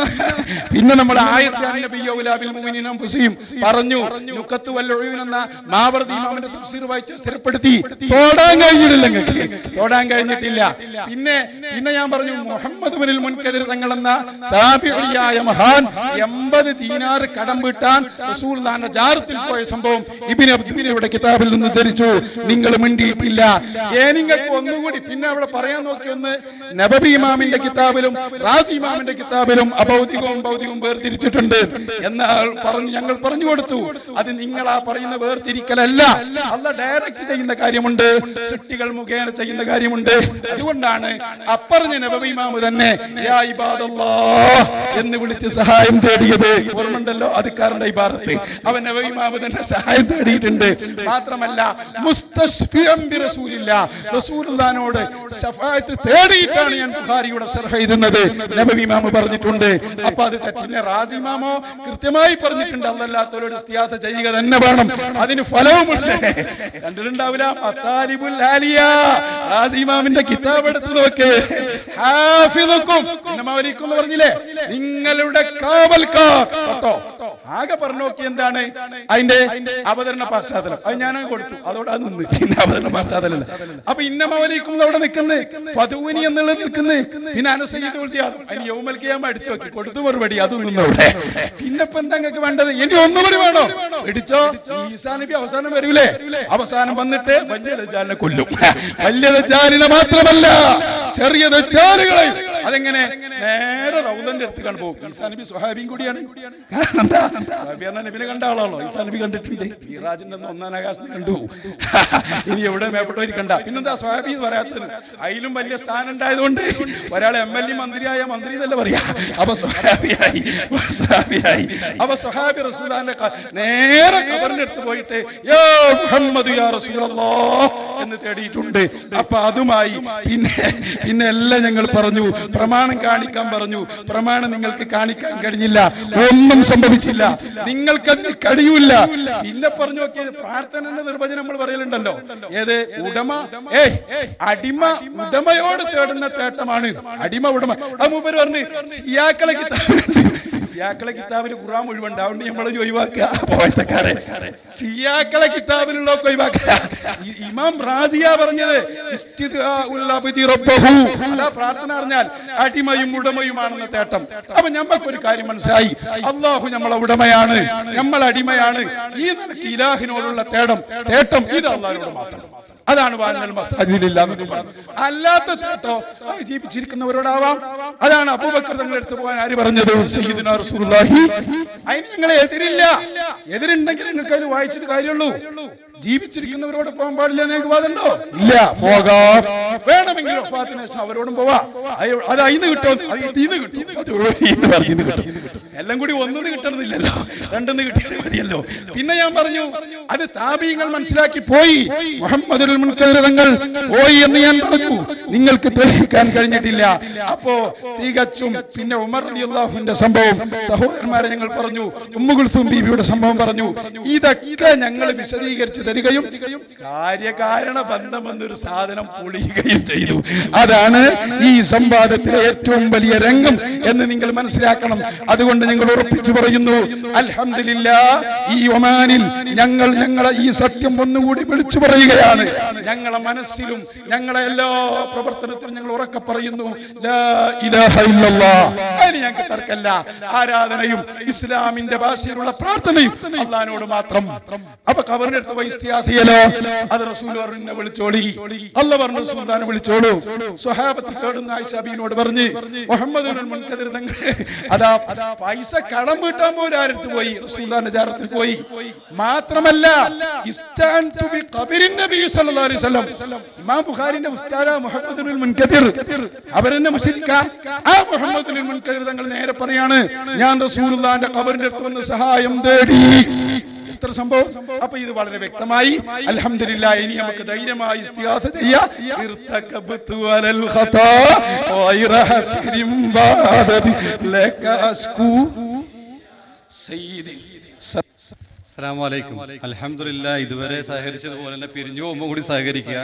പിന്നെ നമ്മൾ പറഞ്ഞു നുഖത്ത് വല്ലൊഴിവിൻ എന്ന മാവർദി ഇമാമിന്റെ തഫ്സീർ വായിച്ച് സ്ഥിരപ്പെടുത്തി. തൊടാൻ കഴിഞ്ഞിട്ടില്ല. പിന്നെ ഞാൻ പറഞ്ഞു മുഹമ്മദ് ബിനുൽ മുൻകദിർ തങ്ങൾ എന്ന താബിഈയായ മഹാൻ 80 ദീനാർ കടം വീട്ടാൻ റസൂലുള്ളാഹിന്റെ ജാറത്തിൽ പോയ സംഭവം ഇബ്നു അബ്ദുല്ലയുടെ കിതാബിൽ നിന്ന് ധരിച്ചു. നിങ്ങൾ മിണ്ടിയിട്ടില്ല. നിങ്ങൾക്ക് ഒന്നുകൂടി പിന്നെ അവിടെ പറയാൻ നോക്കി. ഒന്ന് നബവി ഇമാമിന്റെ കിതാബിലും റാസി ഇമാമിന്റെ കിതാബിലും അഭൗതികവും ഭൗതികവും വേർതിരിച്ചിട്ടുണ്ട് എന്നാൽ ഞങ്ങൾ പറഞ്ഞു കൊടുത്തു. അത് നിങ്ങളാ പറയുന്ന വേർതിരിക്കലല്ല. അല്ലാഹ് ഡയറക്റ്റ് ചെയ്യുന്ന കാര്യമുണ്ട്, സൃഷ്ടികൾ മുഖേന ചെയ്യുന്ന കാര്യമുണ്ട്. അതുകൊണ്ടാണ് അപ്പറഞ്ഞ നബവി ഇമാമ് തന്നെ യാ ഇബാദല്ലാഹ് എന്ന് വിളിച്ച് സഹായം തേടിയത്. ഓർമ്മണ്ടല്ലോ അധികാരന്റെ ഇബാറത്ത്. അവൻ നബവി ഇമാമ് തന്നെ സഹായം തേടിയിട്ടുണ്ട്. മാത്രമല്ല മുസ്തശ്ഫിഅൻ ബി റസൂലില്ലാഹ്, റസൂലുള്ളാഹിനോട് ശഫാഅത്ത് തേടിയിട്ടാണ് ഞാൻ ബുഖാരിയുടെ ശർഹ് എഴുതുന്നത് നബവി ഇമാമ് പറഞ്ഞിട്ടുണ്ട്. അപ്പൊ അത് തെറ്റിനെ റാസി ഇമാമോ കൃത്യമായി പറഞ്ഞിട്ടുണ്ട്. അല്ലാത്തവരോട് ഇസ്തിയാസ ചെയ്യുക തന്നെ വേണം, അതിന് ഫലവുമുണ്ട്. കണ്ടിട്ടുണ്ടാവില്ല മത്താലിബുൽ ആലിയ റാസി ഇമാമിന്റെ കിതാബ് എടുത്ത് നോക്ക്. ഹാഫിദുക്കും എന്ന് പറഞ്ഞില്ലേ, നിങ്ങളുടെ കാവൽക്കാർ കേട്ടോ. ആകെ പറഞ്ഞു നോക്കി എന്താണ് അതിന്റെ അവതരണ പശ്ചാത്തലം. അത് ഞാൻ കൊടുത്തു, അതോടെ അത് നിന്ന്. പിന്നെ അവതരണ പശ്ചാത്തലം അപ്പൊ ഇന്നമവലിക്കും അവിടെ നിൽക്കുന്നത് ഫതൂനി എന്നുള്ളത് നിൽക്കുന്നത്. പിന്നെ അനസയ്യിദ് ഉൽദിയാദ് അതിന് യൗമൽ ഖിയാമ അടിച്ചു വെക്കി കൊടുത്തു മറുപടി അത് നിന്നവിടെ. പിന്നെ ഇപ്പൊ എന്താ നിങ്ങൾക്ക് വേണ്ടത്? ഇനി ഒന്നുകൂടി വേണോ? ഇടിച്ചോ. ഈസാ നബി അവസാനം വരൂലേ? അവസാനം വന്നിട്ട് വലിയ ദജ്ജാലിനെ കൊല്ലും. വലിയ ദജ്ജാലിനെ മാത്രമല്ല ചെറിയ ദജ്ജാലുകളെ അതെങ്ങനെ നേരെ റൗദന്റെ അടുത്ത് പോകും. ഈസാ നബി സ്വഹാബിയും കൂടിയാണ്. കാരണം എന്താ? സ്വഹാബി എന്ന നബിനെ കണ്ട ആളാണല്ലോ. ഈസാ നബി കണ്ടിട്ടുണ്ട്. മിറാജിന്റെ ഒന്നാം ആകാശത്ത് കണ്ടു. ഇനി എവിടെ മേപ്പെട്ടു കണ്ട. പിന്നെന്താ സ്വഹാബി പറയാത്തത്? അതിലും വലിയ സ്ഥാനം ഉണ്ടായതുകൊണ്ട് ഒരാൾ MLA മന്ത്രിയായ മന്ത്രി എന്നല്ല പറയാ. അപ്പൊ സ്വഹാബിയായി. അപ്പൊ സ്വഹാബി റസൂലുള്ളാഹിന്റെ നേരെ ഖബറിന്റെ അടുത്ത് പോയിട്ട് യാ മുഹമ്മദ് യാ റസൂലല്ലാഹ് എന്ന് തേടിയിട്ടുണ്ട്. അപ്പൊ അതുമായി പിന്നെ എല്ലാം ഞങ്ങൾ പറഞ്ഞു, പ്രമാണം കാണിക്കാൻ പറഞ്ഞു. പ്രമാണം നിങ്ങൾക്ക് കാണിക്കാൻ കഴിഞ്ഞില്ല, ഒന്നും സംഭവിച്ചില്ല, നിങ്ങൾക്കതിന് കഴിയൂല. പിന്നെ പറഞ്ഞു നോക്കിയത് പ്രാർത്ഥനയുടെ നിർവചനം നമ്മൾ പറയലുണ്ടല്ലോ. ഏത്? ഉടമ അടിമ ഉടമയോട് തേടുന്ന തേട്ടമാണ്. അടിമ ഉടമ. അത് മൂപ്പര് പറഞ്ഞു ഷിയാക്കളെ കിതാബിൽ ഖുർആൻ മുഴുവൻ അതുകൊണ്ട് നമ്മൾ ഒഴിവാക്കുക. പോയത്തക്കാരെ ഷിയാക്കളെ കിതാബിലുള്ളതൊക്കെ ഒഴിവാക്കുക. ഇമാം റാസിയ പറഞ്ഞത് അതാ പ്രാർത്ഥന അറിഞ്ഞാൽ അടിമയും ഉടമയുമാണെന്ന തേട്ടം. അപ്പൊ ഞമ്മക്കൊരു കാര്യം മനസ്സിലായി, അള്ളാഹു നമ്മളെ ഉടമയാണ്, നമ്മൾ അടിമയാണ്. ഈ നിലയ്ക്ക് ഇലാഹിനോടുള്ള തേട്ടം ഇത് അള്ളാഹിനോട് മാത്രം. അതാണ് അല്ലാത്ത തേട്ടോ ജീവിച്ചിരിക്കുന്നവരോടാവാം. അതാണ് അബൂബക്കർ തങ്ങളുടെ അടുത്ത് പോകാൻ ആര് പറഞ്ഞത്? സയ്യിദുനാ റസൂലുള്ളാഹി. അതിന് ഞങ്ങളെ എതിരില്ല. എതിരുണ്ടെങ്കിൽ നിങ്ങൾക്ക് അതിന് വായിച്ചിട്ട് കാര്യമുള്ളൂ. ജീവിച്ചിരിക്കുന്നവരോട് പോകാൻ പാടില്ല നിങ്ങൾക്ക് വാദമുണ്ടോ? ഇല്ല, പോകാം. വേണമെങ്കിൽ വഫാത്തിന് ശേഷം അവരോടും പോവാ. അത് അതിന് കിട്ടും, ഇതിന്ന് കിട്ടും. എല്ലാം കൂടി ഒന്നും കിട്ടണമെന്നില്ലല്ലോ, രണ്ടെന്ന് കിട്ടിയാൽ മതിയല്ലോ. പിന്നെ ഞാൻ പറഞ്ഞു അത് താബീങ്ങൾ മനസ്സിലാക്കി പോയി. മുഹമ്മദുൽ മുൻകദിർ തങ്ങൾ പോയി എന്ന് ഞാൻ പറഞ്ഞു, നിങ്ങൾക്ക് തെളിയിക്കാൻ കഴിഞ്ഞിട്ടില്ല. അപ്പോ തികച്ചും പിന്നെ ഉമർ റളിയല്ലാഹുവിന്റെ സംഭവം സഹോദരന്മാരെ ഞങ്ങൾ പറഞ്ഞു, ഉമ്മു കുൽസൂം ബീവിയുടെ സംഭവം പറഞ്ഞു. ഇതൊക്കെ ഞങ്ങൾ വിശദീകരിച്ചു തരികയും കാര്യകാരണ ബന്ധം എന്നൊരു സാധനം പൊളിയുകയും ചെയ്തു. അതാണ് ഈ സംവാദത്തിലെ ഏറ്റവും വലിയ രംഗം എന്ന് നിങ്ങൾ മനസ്സിലാക്കണം. അതുകൊണ്ട് ഞങ്ങൾ ഉറപ്പിച്ചു പറയുന്നു, അൽഹംദുലില്ലാഹ്, ഈ ഒമാനിൽ ഞങ്ങളെ ഈ സത്യം ഒന്നുകൂടി വിളിച്ചു പറയുകയാണ്. ഞങ്ങളെ മനസ്സിലും ഞങ്ങളെ എല്ലാ പ്രവർത്തനത്തിലും ഞങ്ങൾ ഉറക്കെ പറയുന്നു, ലാ ഇലാഹ ഇല്ലല്ലാഹ്. അതിന് ഞങ്ങൾക്ക് തർക്കമില്ല. ആരാധനയും ഇസ്ലാമിന്റെ ഭാഷയിലുള്ള പ്രാർത്ഥനയും അല്ലാഹുവിനോട് മാത്രം. അപ്പൊ ഖബറിന്റെ അടുത്ത് പോയി ഇസ്തിയാസിയലോ, അത് റസൂൽ പറഞ്ഞു വിളിച്ചോളി. അല്ലാഹു പറഞ്ഞു റസൂലിനെ വിളിച്ചോളൂ. സ്വഹാബത്ത് തേടുന്ന ആയിഷ ബീവിയോട് പറഞ്ഞു, മുഹമ്മദുൽ മുൻകദിർ തങ്ങൾ അതാ പൈസ കടം വീട്ടാൻ പോലും ആരടുത്ത് പോയി? റസൂലുള്ളാഹിന്റെ ജാറത്തിൽ പോയി. മാത്രമല്ല ഇസ്താൻതു ബി ഖബറിൻ നബി സല്ലല്ലാഹു അലൈഹി വസല്ലം. ഇമാം ബുഖാരിന്റെ ഉസ്താദ മുഹമ്മദുൽ മുൻകദിർ അവരെന്നെ മുശ്രിക്കാ. ആ മുഹമ്മദുൽ മുൻകദിർ തങ്ങൾ നേരെ പറയാണ്, ഞാൻ റസൂലുള്ളാഹിന്റെ ഖബറിന്റെ അടുത്ത് വന്ന് സഹായം തേടി. എത്ര സംഭവം! അപ്പൊ ഇത് വളരെ വ്യക്തമായി. അൽഹംദുലില്ലാഹ്, ഇനി നമുക്ക് ധൈര്യമായി ഇസ്തിഗാസ ചെയ്യാം. ഇർതകബതു അലൽ ഖതാ വൈറ ഹസ്രിം ബാദി ലക അസ്കു സയ്യിദി. അസ്സലാമു അലൈക്കും. അൽഹംദുലില്ലാഹ്, ഇതുവരെ സഹകരിച്ചതുപോലെ തന്നെ പിരിഞ്ഞു പോകുമ്പോൾ കൂടി സഹകരിക്കുക.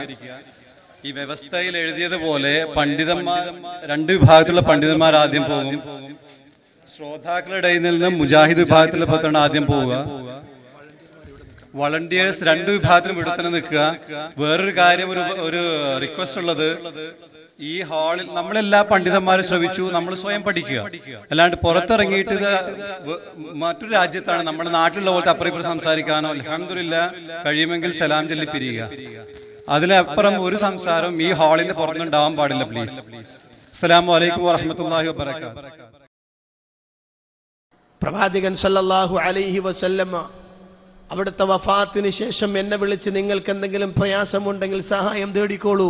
ഈ വ്യവസ്ഥയിൽ എഴുതിയതുപോലെ പണ്ഡിതന്മാർ, രണ്ട് വിഭാഗത്തിലുള്ള പണ്ഡിതന്മാർ ആദ്യം പോകും. ശ്രോതാക്കളുടെ നിന്ന് മുജാഹിദ് വിഭാഗത്തിലെ പത്താണ് ആദ്യം പോവുക. വളണ്ടിയേഴ്സ് രണ്ട് വിഭാഗത്തിലും ഇവിടെ തന്നെ നിൽക്കുക. വേറൊരു കാര്യം, ഒരു റിക്വസ്റ്റ് ഉള്ളത്, ഈ ഹാളിൽ നമ്മളെല്ലാ പണ്ഡിതന്മാരും ശ്രമിച്ചു, നമ്മൾ സ്വയം പഠിക്കുക. അല്ലാണ്ട് പുറത്തിറങ്ങിയിട്ട് മറ്റൊരു രാജ്യത്താണ് നമ്മുടെ നാട്ടിലുള്ള പോലത്തെ അപ്പുറം സംസാരിക്കാനോ അൽഹംദുലില്ലാഹ് കഴിയുമെങ്കിൽ സലാം ചൊല്ലി പിരിയുക. അതിലപ്പുറം ഒരു സംസാരം ഈ ഹാളിന്റെ പുറത്തുണ്ടാവാൻ പാടില്ല, പ്ലീസ്. അസ്സലാമു അലൈക്കും വറഹ്മത്തുള്ളാഹി വബറകാതുഹു. പ്രവാചകൻ സല്ലല്ലാഹു അലൈഹി വസല്ലമ അവിടുത്തെ വഫാത്തിന് ശേഷം എന്നെ വിളിച്ച് നിങ്ങൾക്ക് എന്തെങ്കിലും പ്രയാസമുണ്ടെങ്കിൽ സഹായം തേടിക്കോളൂ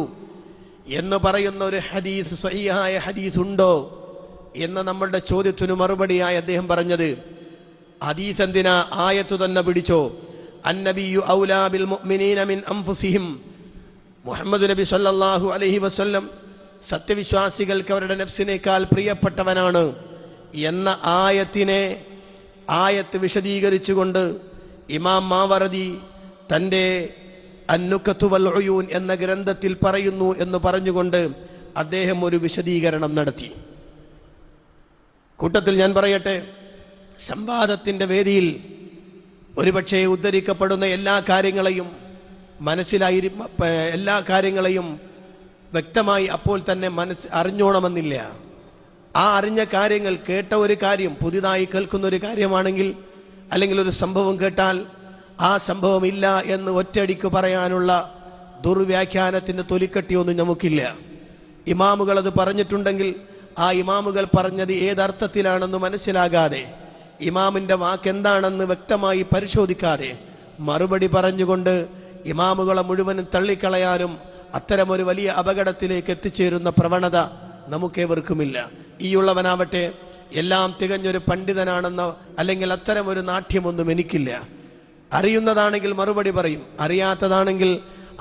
എന്ന് പറയുന്ന ഒരു ഹദീസ്, സ്വഹീഹായ ഹദീസ് ഉണ്ടോ എന്ന നമ്മളുടെ ചോദ്യത്തിന് മറുപടിയായി അദ്ദേഹം പറഞ്ഞത്, ഹദീസ് എന്തിനാ, ആയത്ത് തന്നെ പിടിച്ചോ. അന്നബിയു ഔലാ ബിൽ മുഅ്മിനീന മിൻ അൻഫുസിഹിം. മുഹമ്മദ് നബി സല്ലല്ലാഹു അലൈഹി വസല്ലം സത്യവിശ്വാസികൾക്ക് അവരുടെ നഫ്സിനേക്കാൾ പ്രിയപ്പെട്ടവനാണ് എന്ന ആയത്ത് വിശദീകരിച്ചുകൊണ്ട് ഇമാം മാവറദി തൻ്റെ അന്നുക്കത്തു വൽ ഉയൂൻ എന്ന ഗ്രന്ഥത്തിൽ പറയുന്നു എന്ന് പറഞ്ഞുകൊണ്ട് അദ്ദേഹം ഒരു വിശദീകരണം നടത്തി. കൂട്ടത്തിൽ ഞാൻ പറയട്ടെ, സംവാദത്തിൻ്റെ വേദിയിൽ ഒരുപക്ഷെ ഉദ്ധരിക്കപ്പെടുന്ന എല്ലാ കാര്യങ്ങളെയും എല്ലാ കാര്യങ്ങളെയും വ്യക്തമായി അപ്പോൾ തന്നെ അറിഞ്ഞോണമെന്നില്ല. ആ അറിഞ്ഞ കാര്യങ്ങൾ, കേട്ട ഒരു കാര്യം പുതിയതായി കേൾക്കുന്ന ഒരു കാര്യമാണെങ്കിൽ, അല്ലെങ്കിൽ ഒരു സംഭവം കേട്ടാൽ ആ സംഭവം ഇല്ല എന്ന് ഒറ്റയടിക്ക് പറയാനുള്ള ദുർവ്യാഖ്യാനത്തിന് തൊലിക്കട്ടിയൊന്നും നമുക്കില്ല. ഇമാമുകൾ അത് പറഞ്ഞിട്ടുണ്ടെങ്കിൽ ആ ഇമാമുകൾ പറഞ്ഞത് ഏതർത്ഥത്തിലാണെന്ന് മനസ്സിലാകാതെ, ഇമാമിൻ്റെ വാക്കെന്താണെന്ന് വ്യക്തമായി പരിശോധിക്കാതെ മറുപടി പറഞ്ഞുകൊണ്ട് ഇമാമുകളെ മുഴുവനും തള്ളിക്കളയാനും അത്തരമൊരു വലിയ അപകടത്തിലേക്ക് എത്തിച്ചേരുന്ന പ്രവണത നമുക്കേവർക്കുമില്ല. ഈയുള്ളവനാവട്ടെ എല്ലാം തികഞ്ഞൊരു പണ്ഡിതനാണെന്നോ അല്ലെങ്കിൽ അത്തരമൊരു നാട്യമൊന്നും എനിക്കില്ല. അറിയുന്നതാണെങ്കിൽ മറുപടി പറയും, അറിയാത്തതാണെങ്കിൽ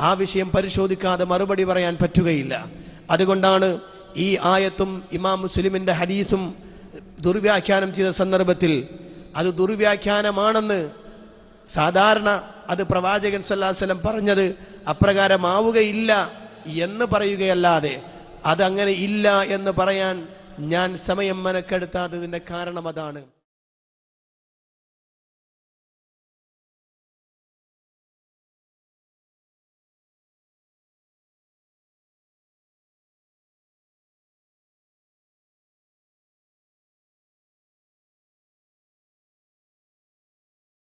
ആ വിഷയം പരിശോധിക്കാതെ മറുപടി പറയാൻ പറ്റുകയില്ല. അതുകൊണ്ടാണ് ഈ ആയത്തും ഇമാം മുസ്ലിമിന്റെ ഹദീസും ദുർവ്യാഖ്യാനം ചെയ്ത സന്ദർഭത്തിൽ അത് ദുർവ്യാഖ്യാനമാണെന്ന് സാധാരണ അത് പ്രവാചകൻ സല്ലല്ലാഹു അലൈഹി വസല്ലം പറഞ്ഞത് അപ്രകാരമാവുകയില്ല എന്ന് പറയുകയല്ലാതെ അതങ്ങനെ ഇല്ല എന്ന് പറയാൻ ഞാൻ സമയം മെനക്കെടുത്താത്തതിന്റെ കാരണം അതാണ്.